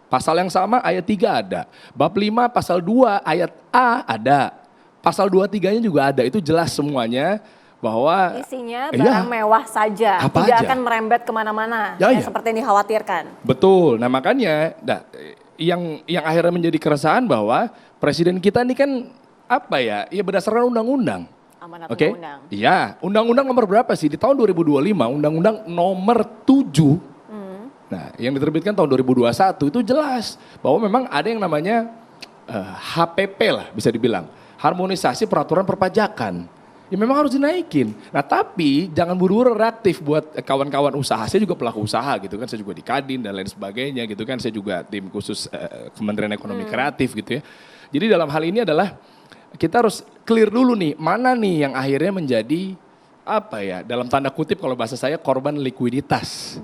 Pasal yang sama ayat 3 ada. Bab 5 pasal 2 ayat A ada. Pasal 23-nya juga ada. Itu jelas semuanya bahwa Isinya iya, barang mewah saja, apa tidak aja. akan merembet kemana-mana, Ya, yang ya. seperti yang dikhawatirkan. Betul. Nah makanya, yang akhirnya menjadi keresahan bahwa presiden kita ini kan apa ya? Ya berdasarkan undang-undang. Amanat Oke? undang-undang. Iya, undang-undang nomor berapa sih? Di tahun 2025, undang-undang nomor 7. Nah, yang diterbitkan tahun 2021 itu jelas bahwa memang ada yang namanya HPP lah bisa dibilang. Harmonisasi Peraturan Perpajakan. Ya memang harus dinaikin. Nah tapi jangan buru-buru reaktif buat kawan-kawan usaha. Saya juga pelaku usaha gitu kan. Saya juga di Kadin dan lain sebagainya gitu kan. Saya juga tim khusus Kementerian Ekonomi Kreatif gitu ya. Jadi dalam hal ini adalah kita harus clear dulu nih. Mana nih yang akhirnya menjadi apa ya. Dalam tanda kutip kalau bahasa saya korban likuiditas.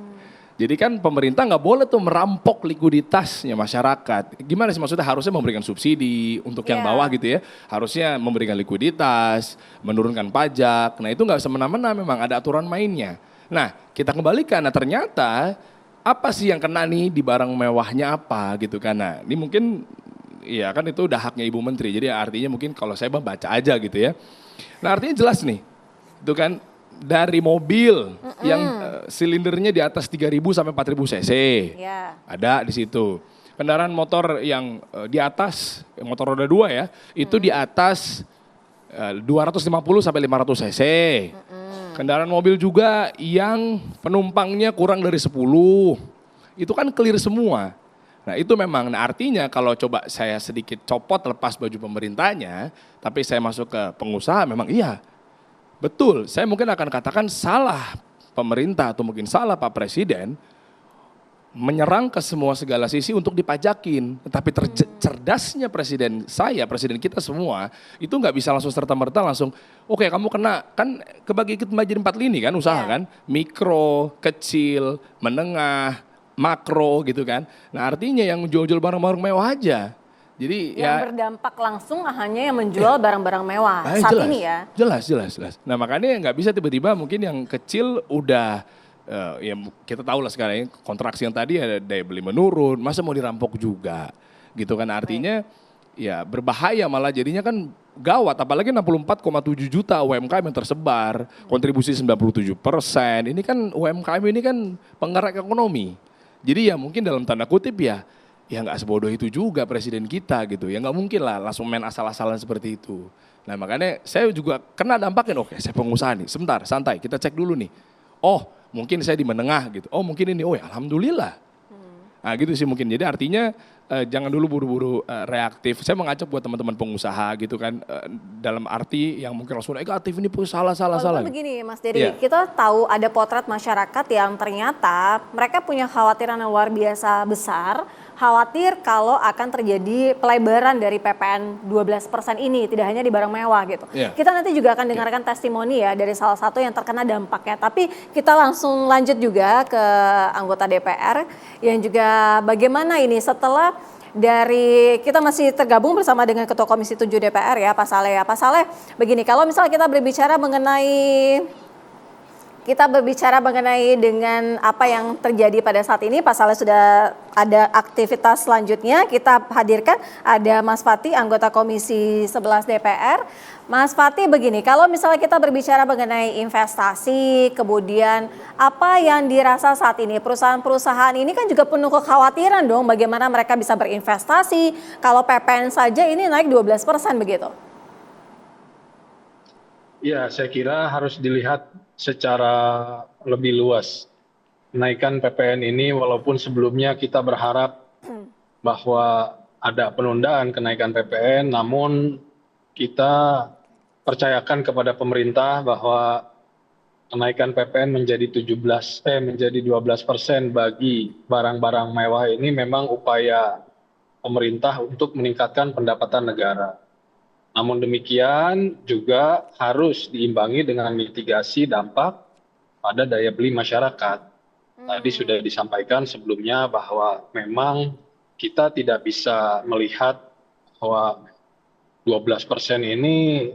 Jadi kan pemerintah nggak boleh tuh merampok likuiditasnya masyarakat. Gimana sih maksudnya harusnya memberikan subsidi untuk yang Iya. bawah gitu ya. Harusnya memberikan likuiditas, menurunkan pajak. Nah itu nggak semena-mena memang ada aturan mainnya. Nah kita kembalikan, nah ternyata apa sih yang kena nih di barang mewahnya apa gitu kan. Nah ini mungkin ya kan itu udah haknya Ibu Menteri. Jadi artinya mungkin kalau saya baca aja gitu ya. Nah artinya jelas nih, itu kan dari mobil yang silindernya di atas 3.000 sampai 4.000 cc. Ya. Ada di situ. Kendaraan motor yang di atas, motor roda 2 ya, itu di atas 250 sampai 500 cc. Kendaraan mobil juga yang penumpangnya kurang dari 10. Itu kan clear semua. Nah itu memang, nah artinya kalau coba saya sedikit copot lepas baju pemerintahnya, tapi saya masuk ke pengusaha memang iya. Betul, saya mungkin akan katakan salah pemerintah atau mungkin salah Pak Presiden menyerang ke semua segala sisi untuk dipajakin. Tetapi cerdasnya presiden kita semua itu nggak bisa langsung serta-merta langsung, oke kamu kena, kan kebagi menjadi 4 lini kan usaha kan, mikro, kecil, menengah, makro gitu kan. Nah artinya yang jual-jual barang-barang mewah aja. Jadi Yang berdampak langsung hanya yang menjual barang-barang mewah saat jelas, ini ya. Jelas. Nah makanya nggak bisa tiba-tiba mungkin yang kecil udah, ya kita tahu lah sekarang kontraksi yang tadi ada daya beli menurun, masa mau dirampok juga gitu kan artinya ya berbahaya malah jadinya kan gawat apalagi 64,7 juta UMKM yang tersebar, kontribusi 97%, ini kan UMKM ini kan penggerak ekonomi. Jadi ya mungkin dalam tanda kutip ya nggak sebodoh itu juga presiden kita gitu. Ya nggak mungkin lah langsung main asal-asalan seperti itu. Nah makanya saya juga kena dampaknya, oke saya pengusaha nih, sebentar santai kita cek dulu nih. Oh mungkin saya di menengah gitu, oh mungkin ini, oh ya alhamdulillah. Nah gitu sih mungkin, jadi artinya jangan dulu buru-buru reaktif. Saya mengajak buat teman-teman pengusaha gitu kan, dalam arti yang mungkin langsung negatif ini salah. Walaupun begini Mas Dery, Iya. kita tahu ada potret masyarakat yang ternyata mereka punya khawatiran yang luar biasa besar, khawatir kalau akan terjadi pelebaran dari PPN 12% ini, tidak hanya di barang mewah gitu. Iya. Kita nanti juga akan dengarkan testimoni ya dari salah satu yang terkena dampaknya. Tapi kita langsung lanjut juga ke anggota DPR yang juga bagaimana ini setelah dari kita masih tergabung bersama dengan Ketua Komisi 7 DPR ya Pak Saleh. Pak Saleh, begini kalau misalnya kita berbicara mengenai dengan apa yang terjadi pada saat ini, Pak Saleh sudah ada aktivitas selanjutnya. Kita hadirkan ada Mas Fatih, anggota Komisi 11 DPR. Mas Fatih, begini, kalau misalnya kita berbicara mengenai investasi, kemudian apa yang dirasa saat ini, perusahaan-perusahaan ini kan juga penuh kekhawatiran dong bagaimana mereka bisa berinvestasi kalau PPN saja ini naik 12% begitu. Ya, saya kira harus dilihat secara lebih luas. Kenaikan PPN ini walaupun sebelumnya kita berharap bahwa ada penundaan kenaikan PPN, namun kita percayakan kepada pemerintah bahwa kenaikan PPN menjadi 12% bagi barang-barang mewah ini memang upaya pemerintah untuk meningkatkan pendapatan negara. Namun demikian juga harus diimbangi dengan mitigasi dampak pada daya beli masyarakat. Tadi sudah disampaikan sebelumnya bahwa memang kita tidak bisa melihat bahwa 12% ini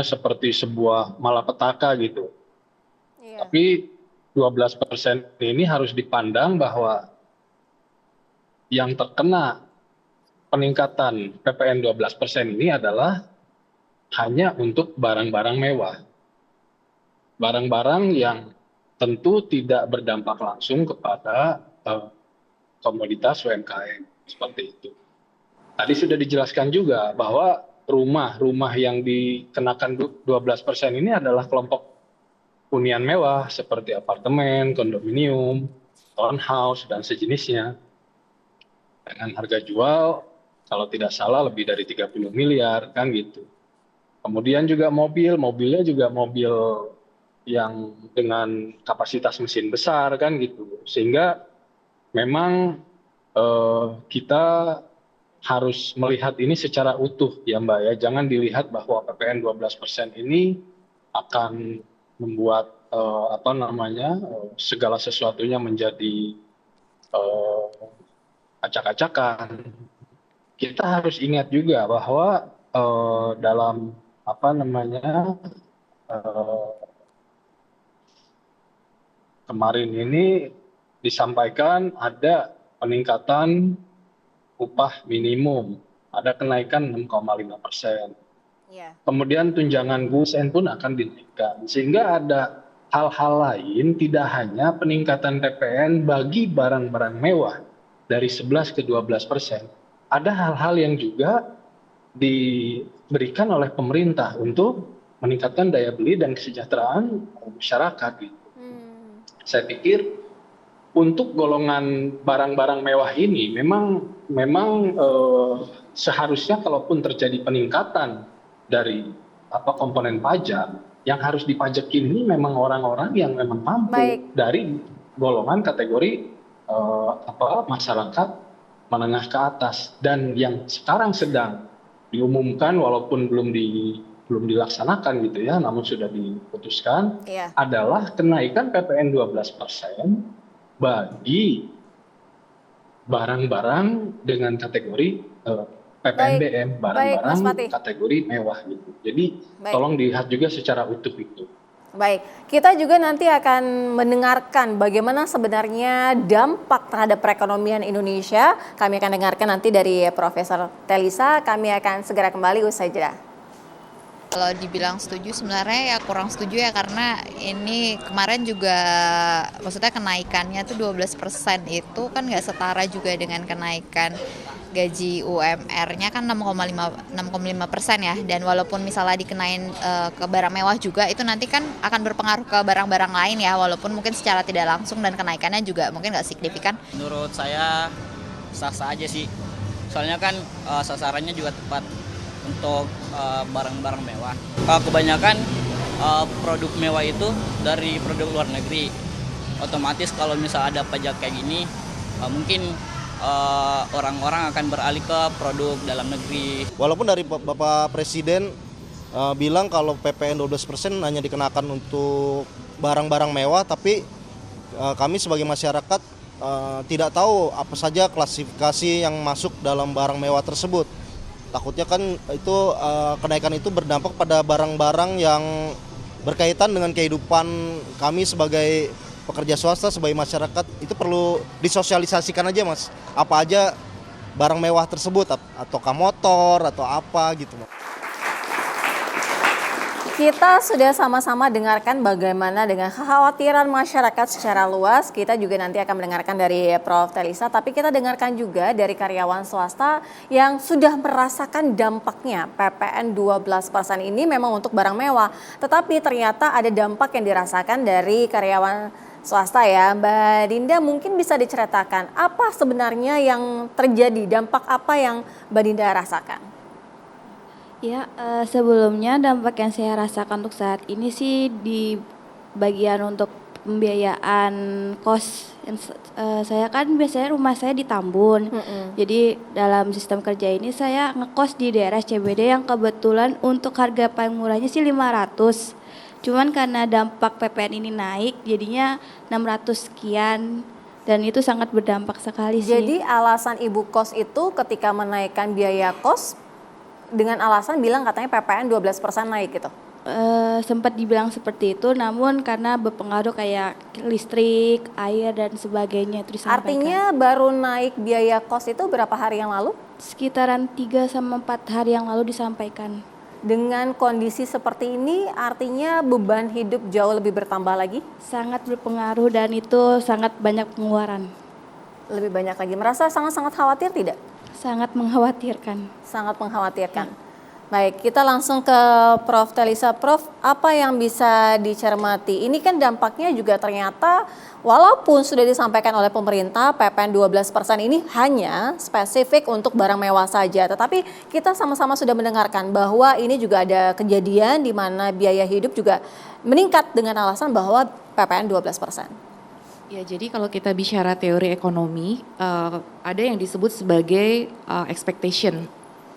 seperti sebuah malapetaka gitu. Iya. Tapi 12% ini harus dipandang bahwa yang terkena peningkatan PPN 12% ini adalah hanya untuk barang-barang mewah. Barang-barang yang tentu tidak berdampak langsung kepada komoditas UMKM seperti itu. Tadi sudah dijelaskan juga bahwa rumah-rumah yang dikenakan 12% ini adalah kelompok hunian mewah seperti apartemen, kondominium, townhouse, dan sejenisnya. Dengan harga jual, kalau tidak salah lebih dari 30 miliar, kan gitu. Kemudian juga mobilnya juga mobil yang dengan kapasitas mesin besar, kan gitu. Sehingga memang kita harus melihat ini secara utuh ya Mbak ya. Jangan dilihat bahwa PPN 12% ini akan membuat segala sesuatunya menjadi acak-acakan. Kita harus ingat juga bahwa dalam kemarin ini disampaikan ada peningkatan upah minimum, ada kenaikan 6,5%. Kemudian tunjangan GUSN pun akan dinaikkan, sehingga ada hal-hal lain, tidak hanya peningkatan PPN bagi barang-barang mewah dari 11 ke 12%. Ada hal-hal yang juga diberikan oleh pemerintah untuk meningkatkan daya beli dan kesejahteraan masyarakat. Gitu. Saya pikir untuk golongan barang-barang mewah ini memang seharusnya kalaupun terjadi peningkatan dari komponen pajak, yang harus dipajakin ini memang orang-orang yang memang mampu dari golongan kategori masyarakat menengah ke atas. Dan yang sekarang sedang diumumkan walaupun belum dilaksanakan gitu ya, namun sudah diputuskan adalah kenaikan PPN 12% bagi barang-barang dengan kategori PPNBM, barang-barang kategori mewah gitu. Jadi tolong dilihat juga secara utuh itu. Baik, kita juga nanti akan mendengarkan bagaimana sebenarnya dampak terhadap perekonomian Indonesia. Kami akan dengarkan nanti dari Profesor Telisa. Kami akan segera kembali usai jeda. Kalau dibilang setuju sebenarnya ya kurang setuju ya, karena ini kemarin juga maksudnya kenaikannya tuh 12% itu kan nggak setara juga dengan kenaikan gaji UMR-nya kan 6,5% ya. Dan walaupun misalnya dikenain ke barang mewah juga, itu nanti kan akan berpengaruh ke barang-barang lain ya, walaupun mungkin secara tidak langsung dan kenaikannya juga mungkin nggak signifikan. Menurut saya sah-sah aja sih, soalnya kan sasarannya juga tepat untuk barang-barang mewah. Kebanyakan produk mewah itu dari produk luar negeri. Otomatis kalau misal ada pajak kayak gini, mungkin orang-orang akan beralih ke produk dalam negeri. Walaupun dari Bapak Presiden bilang kalau PPN 12% hanya dikenakan untuk barang-barang mewah, tapi kami sebagai masyarakat tidak tahu apa saja klasifikasi yang masuk dalam barang mewah tersebut. Takutnya kan itu kenaikan itu berdampak pada barang-barang yang berkaitan dengan kehidupan kami sebagai pekerja swasta, sebagai masyarakat. Itu perlu disosialisasikan aja Mas, apa aja barang mewah tersebut, ataukah motor atau apa gitu Mas. Kita sudah sama-sama dengarkan bagaimana dengan kekhawatiran masyarakat secara luas. Kita juga nanti akan mendengarkan dari Prof. Telisa, tapi kita dengarkan juga dari karyawan swasta yang sudah merasakan dampaknya. PPN 12% ini memang untuk barang mewah, tetapi ternyata ada dampak yang dirasakan dari karyawan swasta ya. Mbak Dinda mungkin bisa diceritakan apa sebenarnya yang terjadi, dampak apa yang Mbak Dinda rasakan? Ya, sebelumnya dampak yang saya rasakan untuk saat ini sih di bagian untuk pembiayaan kos. Saya kan biasanya rumah saya di Tambun. Jadi dalam sistem kerja ini saya ngekos di daerah CBD yang kebetulan untuk harga paling murahnya sih 500. Cuman karena dampak PPN ini naik jadinya 600 sekian. Dan itu sangat berdampak sekali sih. Jadi alasan ibu kos itu ketika menaikkan biaya kos dengan alasan bilang katanya PPN 12% naik gitu? Sempat dibilang seperti itu, namun karena berpengaruh kayak listrik, air dan sebagainya itu disampaikan. Artinya baru naik biaya kos itu berapa hari yang lalu? Sekitaran 3-4 hari yang lalu disampaikan. dengan kondisi seperti ini artinya beban hidup jauh lebih bertambah lagi? Sangat berpengaruh dan itu sangat banyak pengeluaran. Lebih banyak lagi. Merasa sangat-sangat khawatir tidak? Sangat mengkhawatirkan. Sangat mengkhawatirkan. Baik, kita langsung ke Prof. Telisa. Prof, apa yang bisa dicermati? Ini kan dampaknya juga ternyata walaupun sudah disampaikan oleh pemerintah PPN 12% ini hanya spesifik untuk barang mewah saja. Tetapi kita sama-sama sudah mendengarkan bahwa ini juga ada kejadian di mana biaya hidup juga meningkat dengan alasan bahwa PPN 12%. Ya, jadi kalau kita bicara teori ekonomi, ada yang disebut sebagai expectation.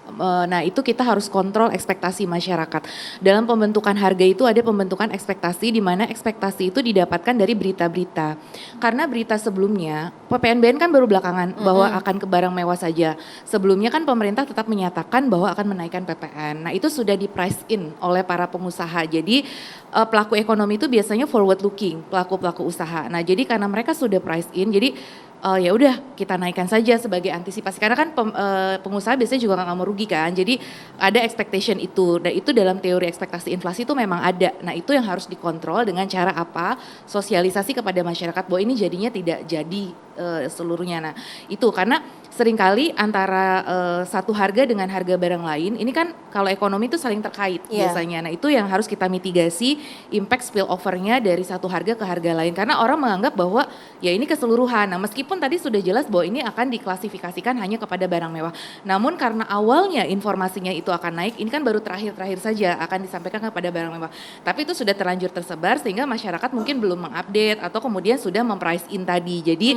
Nah, itu kita harus kontrol ekspektasi masyarakat. Dalam pembentukan harga itu ada pembentukan ekspektasi, di mana ekspektasi itu didapatkan dari berita-berita. Karena berita sebelumnya, PPNBM kan baru belakangan bahwa akan ke barang mewah saja. Sebelumnya kan pemerintah tetap menyatakan bahwa akan menaikkan PPN. Nah, itu sudah di price in oleh para pengusaha. Jadi pelaku ekonomi itu biasanya forward looking, pelaku-pelaku usaha. Nah, jadi karena mereka sudah price in, jadi ya udah kita naikkan saja sebagai antisipasi, karena kan pengusaha biasanya juga nggak mau rugi kan, jadi ada expectation itu, dan itu dalam teori ekspektasi inflasi itu memang ada. Nah, itu yang harus dikontrol dengan cara apa? Sosialisasi kepada masyarakat bahwa ini jadinya tidak jadi seluruhnya. Nah, itu karena seringkali antara satu harga dengan harga barang lain, ini kan kalau ekonomi itu saling terkait biasanya. Nah, itu yang harus kita mitigasi impact spillover-nya dari satu harga ke harga lain, karena orang menganggap bahwa ya ini keseluruhan. Nah, meskipun tadi sudah jelas bahwa ini akan diklasifikasikan hanya kepada barang mewah, namun karena awalnya informasinya itu akan naik, ini kan baru terakhir saja akan disampaikan kepada barang mewah, tapi itu sudah terlanjur tersebar sehingga masyarakat mungkin belum mengupdate atau kemudian sudah memprice in tadi. Jadi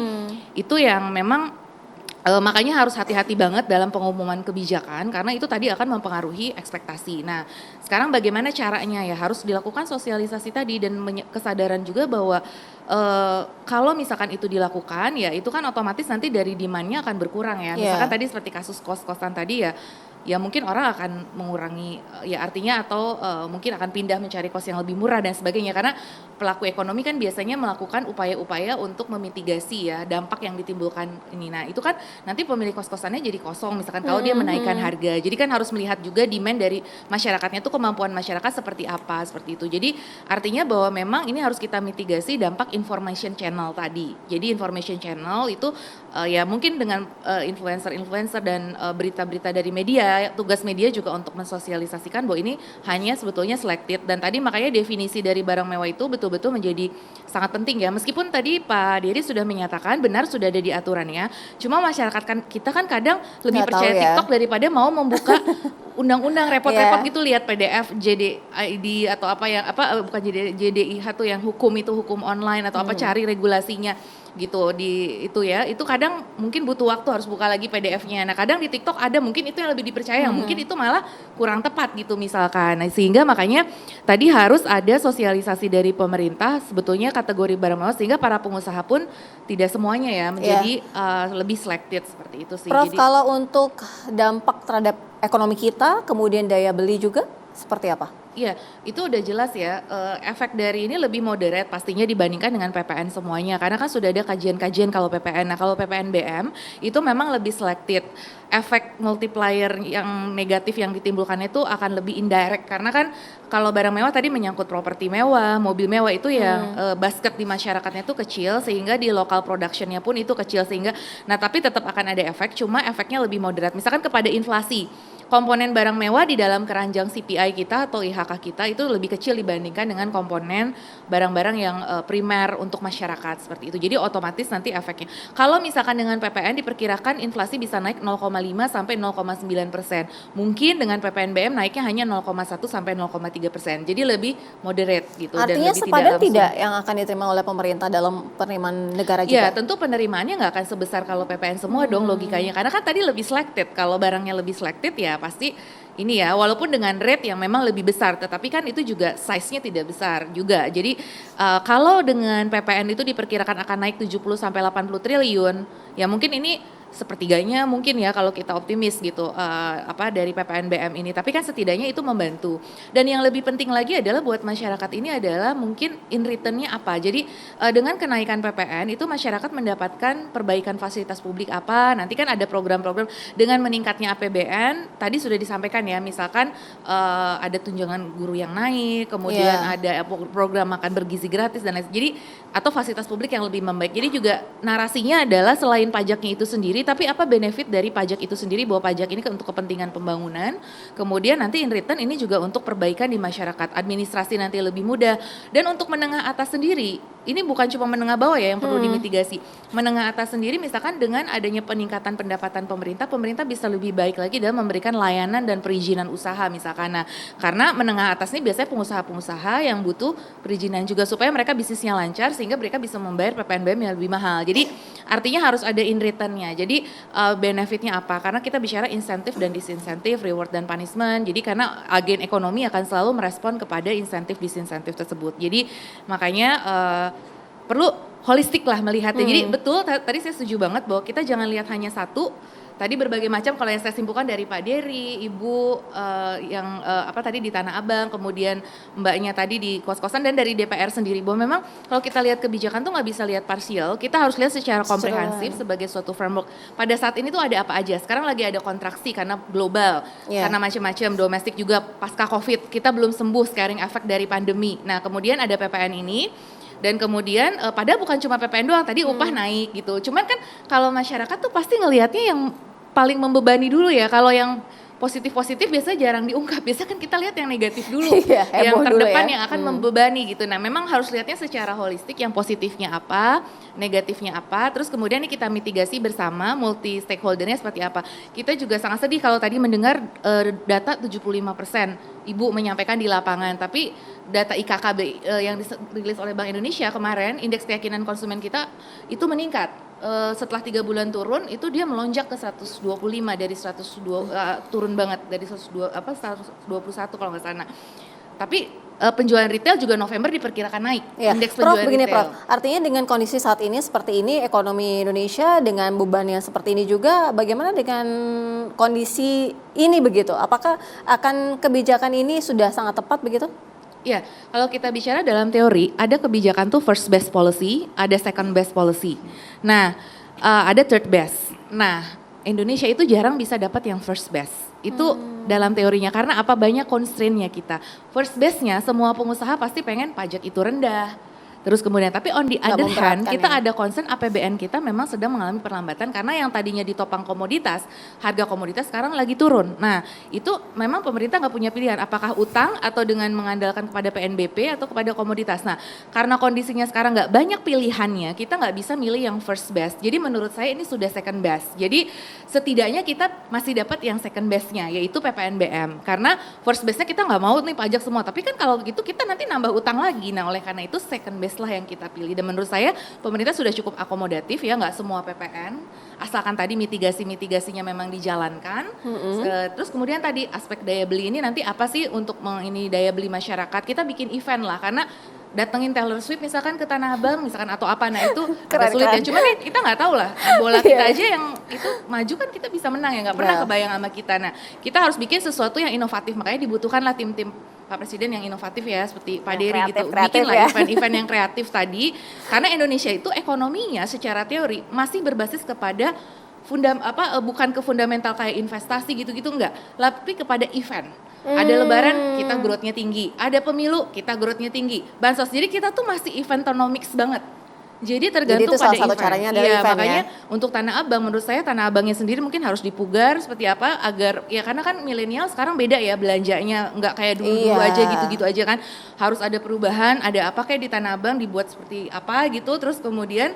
itu yang memang makanya harus hati-hati banget dalam pengumuman kebijakan, karena itu tadi akan mempengaruhi ekspektasi. Nah, sekarang bagaimana caranya? Ya harus dilakukan sosialisasi tadi dan kesadaran juga bahwa kalau misalkan itu dilakukan, ya itu kan otomatis nanti dari demand-nya akan berkurang ya. Misalkan tadi seperti kasus kos-kosan tadi ya mungkin orang akan mengurangi, ya artinya atau mungkin akan pindah mencari kos yang lebih murah dan sebagainya, karena pelaku ekonomi kan biasanya melakukan upaya-upaya untuk memitigasi ya dampak yang ditimbulkan ini. Nah, itu kan nanti pemilik kos-kosannya jadi kosong misalkan kalau dia menaikkan harga. Jadi kan harus melihat juga demand dari masyarakatnya itu, kemampuan masyarakat seperti apa, seperti itu. Jadi artinya bahwa memang ini harus kita mitigasi dampak information channel tadi. Jadi information channel itu ya mungkin dengan influencer-influencer dan berita-berita dari media. Tugas media juga untuk mensosialisasikan bahwa ini hanya sebetulnya selected, dan tadi makanya definisi dari barang mewah itu betul-betul menjadi sangat penting ya. Meskipun tadi Pak Dery sudah menyatakan benar sudah ada di aturannya, cuma masyarakat kan kita kan kadang lebih percaya TikTok daripada mau membuka undang-undang, repot-repot gitu lihat PDF JDID atau apa yang bukan JDIH tuh yang hukum online atau apa, cari regulasinya gitu di itu ya. Itu kadang mungkin butuh waktu, harus buka lagi PDF-nya. Nah, kadang di TikTok ada mungkin itu yang lebih dipercaya, mungkin itu malah kurang tepat gitu misalkan. Nah, sehingga makanya tadi harus ada sosialisasi dari pemerintah sebetulnya kategori barang mewah, sehingga para pengusaha pun tidak semuanya ya menjadi lebih selected seperti itu sih. Prof, Jadi, kalau untuk dampak terhadap ekonomi kita, kemudian daya beli juga seperti apa? Iya, itu udah jelas ya, efek dari ini lebih moderate pastinya dibandingkan dengan PPN semuanya, karena kan sudah ada kajian-kajian kalau PPN. Nah, kalau PPNBM itu memang lebih selected. Efek multiplier yang negatif yang ditimbulkannya itu akan lebih indirect, karena kan kalau barang mewah tadi menyangkut properti mewah, mobil mewah itu yang basket di masyarakatnya itu kecil, sehingga di local productionnya pun itu kecil, sehingga nah tapi tetap akan ada efek, cuma efeknya lebih moderat. Misalkan kepada inflasi, komponen barang mewah di dalam keranjang CPI kita atau IHK kita itu lebih kecil dibandingkan dengan komponen barang-barang yang primer untuk masyarakat seperti itu. Jadi otomatis nanti efeknya. Kalau misalkan dengan PPN diperkirakan inflasi bisa naik 0,5 sampai 0,9%. Mungkin dengan PPNBM naiknya hanya 0,1 sampai 0,3%. Jadi lebih moderate gitu. Artinya dan lebih sepadan tidak yang akan diterima oleh pemerintah dalam penerimaan negara juga? Ya, tentu penerimaannya nggak akan sebesar kalau PPN semua dong logikanya. Karena kan tadi lebih selected. Kalau barangnya lebih selected ya pasti ini ya, walaupun dengan rate yang memang lebih besar, tetapi kan itu juga size-nya tidak besar juga. Jadi kalau dengan PPN itu diperkirakan akan naik 70 sampai 80 triliun, ya mungkin ini sepertiganya mungkin ya kalau kita optimis gitu dari PPNBM ini. Tapi kan setidaknya itu membantu. Dan yang lebih penting lagi adalah buat masyarakat ini adalah mungkin in return-nya apa. Jadi dengan kenaikan PPN itu masyarakat mendapatkan perbaikan fasilitas publik apa. Nanti kan ada program-program dengan meningkatnya APBN. Tadi sudah disampaikan ya, misalkan ada tunjangan guru yang naik, kemudian ada program makan bergizi gratis dan lain. Jadi atau fasilitas publik yang lebih membaik. Jadi juga narasinya adalah selain pajaknya itu sendiri, tapi apa benefit dari pajak itu sendiri, bahwa pajak ini untuk kepentingan pembangunan, kemudian nanti in return ini juga untuk perbaikan di masyarakat, administrasi nanti lebih mudah. Dan untuk menengah atas sendiri, ini bukan cuma menengah bawah ya yang perlu dimitigasi. Menengah atas sendiri misalkan dengan adanya peningkatan pendapatan pemerintah bisa lebih baik lagi dalam memberikan layanan dan perizinan usaha misalkan. Nah, karena menengah atas ini biasanya pengusaha-pengusaha yang butuh perizinan juga supaya mereka bisnisnya lancar sehingga mereka bisa membayar PPNBM yang lebih mahal. Jadi artinya harus ada in return-nya. Jadi benefitnya apa? Karena kita bicara insentif dan disinsentif, reward dan punishment. Jadi karena agen ekonomi akan selalu merespon kepada insentif disinsentif tersebut. Jadi makanya perlu holistik lah melihatnya. Jadi betul tadi saya setuju banget bahwa kita jangan lihat hanya satu. Tadi berbagai macam, kalau yang saya simpulkan dari Pak Dery, Ibu yang tadi di Tanah Abang, kemudian Mbaknya tadi di kos-kosan, dan dari DPR sendiri, bahwa memang kalau kita lihat kebijakan tuh nggak bisa lihat parsial, kita harus lihat secara komprehensif sebagai suatu framework. Pada saat ini tuh ada apa aja? Sekarang lagi ada kontraksi karena global, karena macam-macam, domestik juga pasca COVID, kita belum sembuh scaring efek dari pandemi. Nah kemudian ada PPN ini. Dan kemudian padahal bukan cuma PPN doang, tadi upah naik gitu. Cuman kan kalau masyarakat tuh pasti ngelihatnya yang paling membebani dulu ya. Kalau yang positif-positif biasanya jarang diungkap. Biasanya kan kita lihat yang negatif dulu, yang terdepan yang akan membebani gitu. Nah memang harus lihatnya secara holistik, yang positifnya apa, negatifnya apa, terus kemudian ini kita mitigasi bersama, multi stakeholdernya seperti apa. Kita juga sangat sedih kalau tadi mendengar data 75% Ibu menyampaikan di lapangan, tapi data IKKB yang dirilis oleh Bank Indonesia kemarin, indeks keyakinan konsumen kita itu meningkat. Setelah 3 bulan turun itu dia melonjak ke 125 dari 102, turun banget dari 121 kalau nggak salah. Tapi penjualan retail juga November diperkirakan naik, indeks penjualan begini, retail. Prof, artinya dengan kondisi saat ini seperti ini, ekonomi Indonesia dengan beban yang seperti ini juga, bagaimana dengan kondisi ini begitu? Apakah akan kebijakan ini sudah sangat tepat begitu? Ya, kalau kita bicara dalam teori, ada kebijakan tuh first best policy, ada second best policy. Nah, ada third best. Nah, Indonesia itu jarang bisa dapat yang first best. Itu dalam teorinya, karena apa? Banyak constraint-nya kita. First best-nya semua pengusaha pasti pengen pajak itu rendah. Terus kemudian, tapi on the other hand, kita ada concern APBN kita memang sedang mengalami perlambatan karena yang tadinya ditopang komoditas, harga komoditas sekarang lagi turun. Nah, itu memang pemerintah nggak punya pilihan, apakah utang atau dengan mengandalkan kepada PNBP atau kepada komoditas. Nah, karena kondisinya sekarang nggak banyak pilihannya, kita nggak bisa milih yang first best. Jadi menurut saya ini sudah second best. Jadi setidaknya kita masih dapat yang second bestnya, yaitu PPNBM. Karena first bestnya kita nggak mau nih pajak semua, tapi kan kalau gitu kita nanti nambah utang lagi. Nah, oleh karena itu second best lah yang kita pilih, dan menurut saya pemerintah sudah cukup akomodatif ya, nggak semua PPN, asalkan tadi mitigasinya memang dijalankan. Terus kemudian tadi aspek daya beli ini nanti apa sih untuk ini daya beli masyarakat, kita bikin event lah, karena datengin Taylor Swift misalkan ke Tanah Abang misalkan atau apa, nah itu sulit ya, cuman kita nggak tahu lah, bola kita aja yang itu maju kan kita bisa menang ya, nggak pernah kebayang sama kita. Nah kita harus bikin sesuatu yang inovatif, makanya dibutuhkanlah tim-tim Pak Presiden yang inovatif ya, seperti Pak Dery gitu, bikinlah event-event yang kreatif tadi, karena Indonesia itu ekonominya secara teori masih berbasis kepada bukan ke fundamental kayak investasi gitu-gitu enggak, tapi kepada event. Ada lebaran kita growth-nya tinggi, ada pemilu kita growth-nya tinggi, bansos, jadi kita tuh masih eventonomics banget. Jadi tergantung pada event. Caranya event makanya untuk Tanah Abang, menurut saya Tanah Abangnya sendiri mungkin harus dipugar seperti apa agar ya, karena kan milenial sekarang beda ya belanjanya, nggak kayak dulu aja gitu-gitu aja kan, harus ada perubahan, ada apa kayak di Tanah Abang dibuat seperti apa gitu, terus kemudian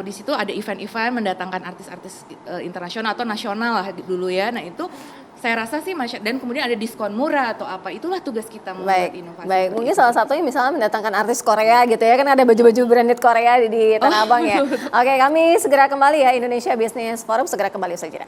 di situ ada event-event mendatangkan artis-artis internasional atau nasional lah dulu ya. Nah itu saya rasa sih dan kemudian ada diskon murah atau apa, itulah tugas kita membuat inovasi. Baik, mungkin salah satunya misalnya mendatangkan artis Korea gitu ya, kan ada baju-baju branded Korea di Tanah Abang ya. Oke, kami segera kembali ya, Indonesia Business Forum segera kembali saja.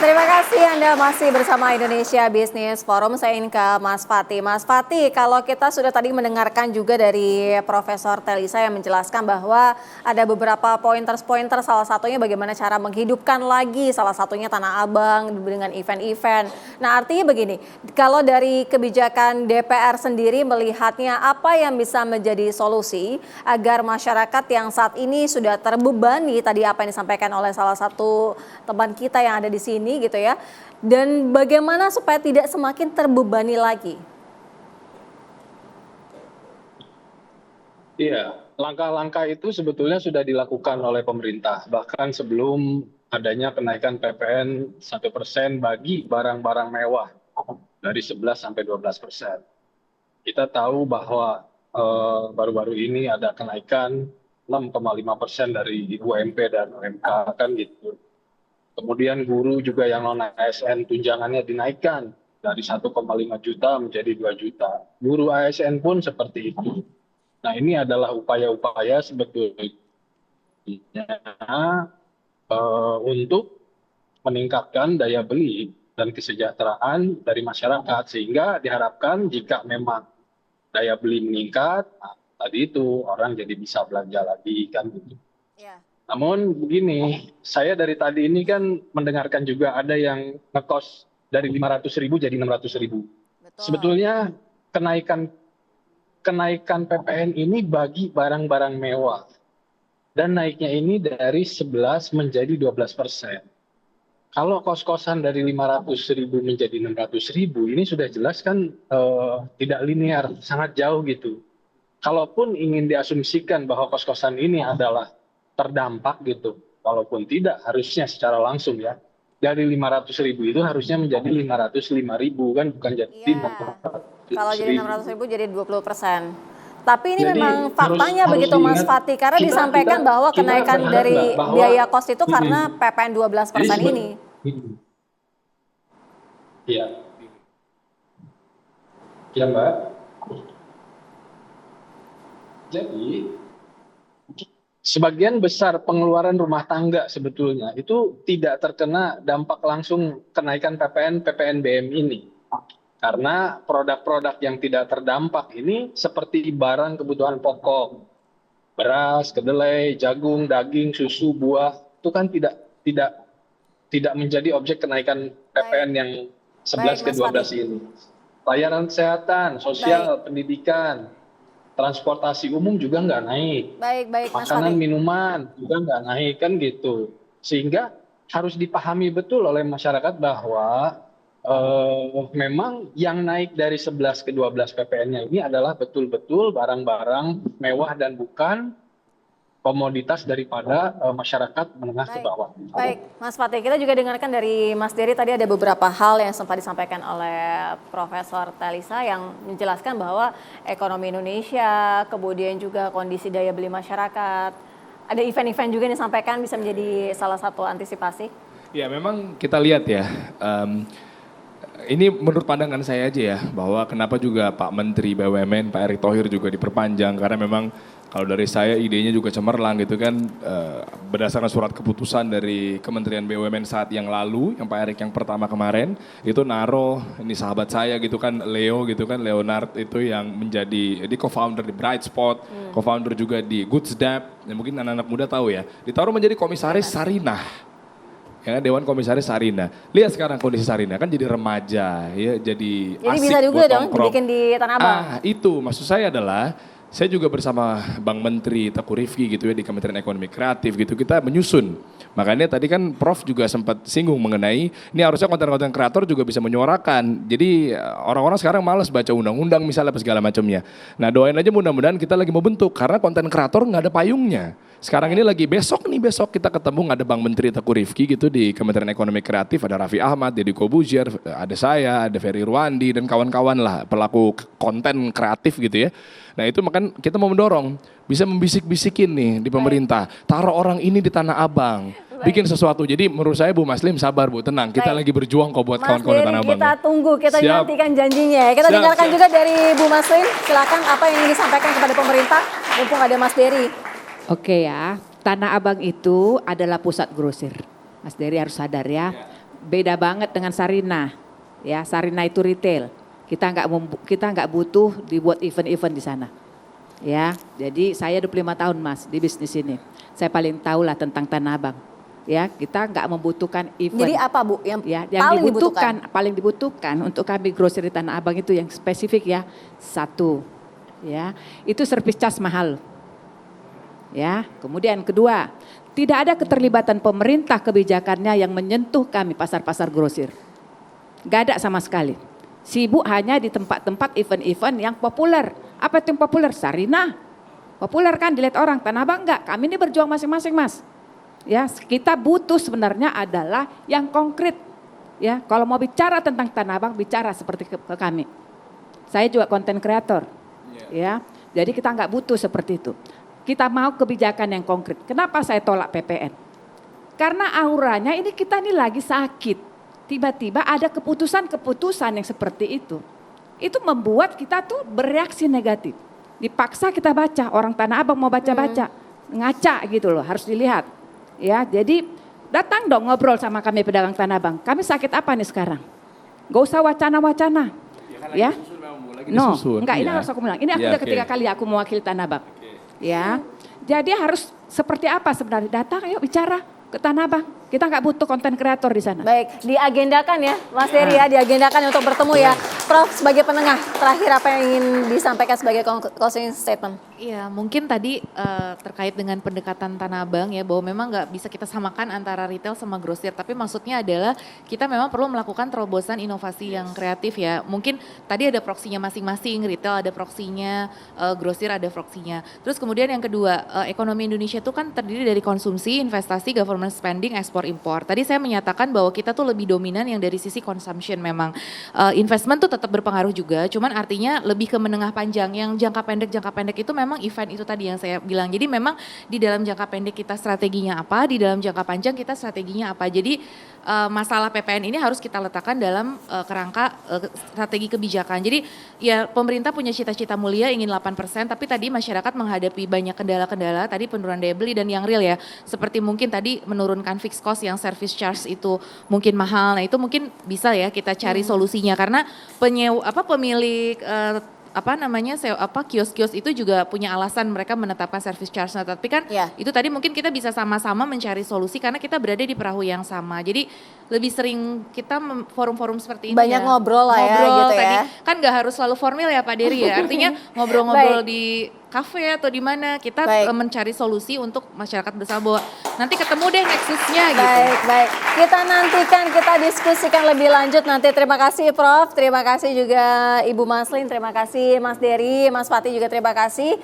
Terima kasih Anda masih bersama Indonesia Business Forum. Saya ingin ke Mas Fatih. Mas Fatih, kalau kita sudah tadi mendengarkan juga dari Profesor Telisa yang menjelaskan bahwa ada beberapa pointers-pointer, salah satunya bagaimana cara menghidupkan lagi salah satunya Tanah Abang dengan event-event. Nah, artinya begini, kalau dari kebijakan DPR sendiri melihatnya apa yang bisa menjadi solusi agar masyarakat yang saat ini sudah terbebani, tadi apa yang disampaikan oleh salah satu teman kita yang ada di sini gitu ya, dan bagaimana supaya tidak semakin terbebani lagi? Iya, langkah-langkah itu sebetulnya sudah dilakukan oleh pemerintah, bahkan sebelum adanya kenaikan PPN 1% bagi barang-barang mewah dari 11 sampai 12%. Kita tahu bahwa baru-baru ini ada kenaikan 6,5% dari UMP dan UMK kan gitu. Kemudian guru juga yang non ASN tunjangannya dinaikkan dari 1,5 juta menjadi 2 juta. Guru ASN pun seperti itu. Nah, ini adalah upaya-upaya sebetulnya untuk meningkatkan daya beli dan kesejahteraan dari masyarakat, sehingga diharapkan jika memang daya beli meningkat, nah, tadi itu orang jadi bisa belanja lagi kan gitu. Ya. Namun begini, saya dari tadi ini kan mendengarkan juga ada yang ngekos dari 500.000 jadi 600.000. Betul. Sebetulnya kenaikan PPN ini bagi barang-barang mewah. Dan naiknya ini dari 11 menjadi 12%. Kalau kos-kosan dari 500.000 menjadi 600.000, ini sudah jelas kan tidak linear, sangat jauh gitu. Kalaupun ingin diasumsikan bahwa kos-kosan ini adalah terdampak gitu, walaupun tidak harusnya secara langsung ya, dari 500.000 itu harusnya menjadi 505.000 kan, bukan jadi 600.000. Kalau jadi 600.000 jadi 20%. Tapi ini Jadi, memang faktanya harus begitu Mas diingat, Fatih, karena disampaikan bahwa kenaikan sadar dari nggak bahwa biaya kos itu karena PPN 12% ini. Iya. Ya Mbak. Jadi sebagian besar pengeluaran rumah tangga sebetulnya itu tidak terkena dampak langsung kenaikan PPNBM ini. Karena produk-produk yang tidak terdampak ini seperti barang kebutuhan pokok, beras, kedelai, jagung, daging, susu, buah, itu kan tidak menjadi objek kenaikan PPN yang 11 ke 12 ini. Layanan kesehatan, sosial, pendidikan, transportasi umum juga nggak naik. Baik, Mas Makanan, Fatih. minuman juga nggak naik kan gitu. Sehingga harus dipahami betul oleh masyarakat bahwa memang yang naik dari 11 ke 12 PPN-nya ini adalah betul-betul barang-barang mewah dan bukan komoditas daripada masyarakat menengah ke bawah. Baik, Mas Fatih, kita juga dengarkan dari Mas Dery tadi ada beberapa hal yang sempat disampaikan oleh Profesor Telisa yang menjelaskan bahwa ekonomi Indonesia, kemudian juga kondisi daya beli masyarakat, ada event-event juga yang disampaikan bisa menjadi salah satu antisipasi. Ya memang kita lihat ya, ini menurut pandangan saya aja ya, bahwa kenapa juga Pak Menteri BUMN, Pak Erick Thohir juga diperpanjang, karena memang kalau dari saya idenya juga cemerlang gitu kan, berdasarkan surat keputusan dari Kementerian BUMN saat yang lalu, yang Pak Erick yang pertama kemarin, itu naro, ini sahabat saya gitu kan, Leo gitu kan, Leonard itu yang menjadi, di co-founder di Bright Spot, co-founder juga di Goods Dap, yang mungkin anak-anak muda tahu ya, ditaruh menjadi komisaris Sarinah. Ya, Dewan Komisaris Sarinah. Lihat sekarang kondisi Sarinah kan jadi remaja, ya jadi asik bisa juga buat dong nongkrong. dibikin di Tanah Abang. Itu maksud saya adalah saya juga bersama Bang Menteri Teuku Rifki gitu ya di Kementerian Ekonomi Kreatif gitu kita menyusun. Makanya tadi kan Prof juga sempat singgung mengenai ini harusnya konten-konten kreator juga bisa menyuarakan. Jadi orang-orang sekarang malas baca undang-undang misalnya segala macamnya. Nah doain aja mudah-mudahan kita lagi mau bentuk karena konten kreator nggak ada payungnya. Sekarang ini lagi besok kita ketemu ada Bang Menteri Teuku Rifki gitu di Kementerian Ekonomi Kreatif, ada Raffi Ahmad, Deddy Kobuzier, ada saya, ada Ferry Irwandi dan kawan-kawan lah pelaku konten kreatif gitu ya. Nah itu makan kita mau mendorong bisa membisik-bisikin nih di pemerintah, taruh orang ini di Tanah Abang, bikin sesuatu. Jadi menurut saya Bu Maslim sabar Bu, tenang, kita lagi berjuang kok buat kawan-kawan di Tanah Abang. Kita tunggu, kita Siap. nantikan janjinya ya. Kita dengarkan juga dari Bu Maslim, silakan apa yang ingin disampaikan kepada pemerintah, mumpung ada Mas Dery. Oke ya, Tanah Abang itu adalah pusat grosir. Mas Dery harus sadar ya. beda banget dengan Sarina. Ya, Sarina itu retail. Kita nggak butuh dibuat event-event di sana. Ya, jadi saya 25 tahun Mas di bisnis ini. Saya paling tahu lah tentang Tanah Abang. Ya, kita nggak membutuhkan event. Jadi apa Bu yang, yang paling paling dibutuhkan untuk kami grosir di Tanah Abang itu yang spesifik ya. Satu, ya, itu service charge mahal. Ya, kemudian kedua, tidak ada keterlibatan pemerintah kebijakannya yang menyentuh kami pasar-pasar grosir. Gak ada sama sekali. Sibuk hanya di tempat-tempat event-event yang populer. Apa itu yang populer? Sarina. Populer kan dilihat orang, Tanah Abang enggak. Kami ini berjuang masing-masing Mas. Ya, kita butuh sebenarnya adalah yang konkret. Ya, kalau mau bicara tentang Tanah Abang, bicara seperti ke kami. Saya juga konten kreator. Ya, jadi kita enggak butuh seperti itu. Kita mau kebijakan yang konkret. Kenapa saya tolak PPN? Karena auranya ini kita ini lagi sakit. Tiba-tiba ada keputusan-keputusan yang seperti itu. Itu membuat kita tuh bereaksi negatif. Dipaksa kita baca, orang Tanah Abang mau baca-baca. Ngaca gitu loh, harus dilihat. Ya, jadi datang dong ngobrol sama kami pedagang Tanah Abang. Kami sakit apa nih sekarang? Gak usah wacana-wacana. Ya, no, enggak, ini harus aku bilang. Ini aku udah ketiga kali aku mewakili Tanah Abang. Ya, jadi harus seperti apa sebenarnya? Datang, ayo bicara ke Tanah Abang. Kita nggak butuh konten kreator di sana. Baik, diagendakan ya Mas Dery ya, diagendakan untuk bertemu ya. Prof, sebagai penengah, terakhir apa yang ingin disampaikan sebagai closing statement? Iya, mungkin tadi terkait dengan pendekatan Tanah Abang ya, bahwa memang nggak bisa kita samakan antara retail sama grosir, tapi maksudnya adalah kita memang perlu melakukan terobosan inovasi yang kreatif ya. Mungkin tadi ada proksinya masing-masing, retail ada proksinya, grosir ada proksinya. Terus kemudian yang kedua, ekonomi Indonesia itu kan terdiri dari konsumsi, investasi, government spending, ekspor impor. Tadi saya menyatakan bahwa kita tuh lebih dominan yang dari sisi consumption memang. Investment tuh tetap berpengaruh juga, cuman artinya lebih ke menengah panjang. Yang jangka pendek itu memang event itu tadi yang saya bilang. Jadi memang di dalam jangka pendek kita strateginya apa, di dalam jangka panjang kita strateginya apa. Jadi masalah PPN ini harus kita letakkan dalam kerangka strategi kebijakan. Jadi ya pemerintah punya cita-cita mulia ingin 8%, tapi tadi masyarakat menghadapi banyak kendala-kendala, tadi penurunan daya beli dan yang real ya. Seperti mungkin tadi menurunkan fixed cost yang service charge itu mungkin mahal. Nah, itu mungkin bisa ya kita cari solusinya karena pemilik kios-kios itu juga punya alasan mereka menetapkan service charge. Nah, tapi kan itu tadi mungkin kita bisa sama-sama mencari solusi karena kita berada di perahu yang sama. Jadi lebih sering kita forum-forum seperti ini banyak ngobrol lah ya gitu tadi. ya. Kan nggak harus selalu formal ya Pak Dery ya. Artinya ngobrol-ngobrol di kafe atau di mana kita mencari solusi untuk masyarakat bersama bahwa nanti ketemu deh nexusnya gitu. Baik. Kita nantikan, kita diskusikan lebih lanjut nanti. Terima kasih Prof, terima kasih juga Ibu Maslin, terima kasih Mas Dery, Mas Fatih juga terima kasih.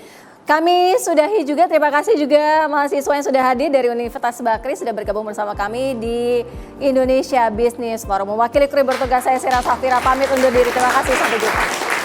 Kami sudahi juga, terima kasih juga mahasiswa yang sudah hadir dari Universitas Bakri sudah bergabung bersama kami di Indonesia Business Forum. Mewakili kru bertugas saya Sira Safira pamit undur diri. Terima kasih, sampai jumpa.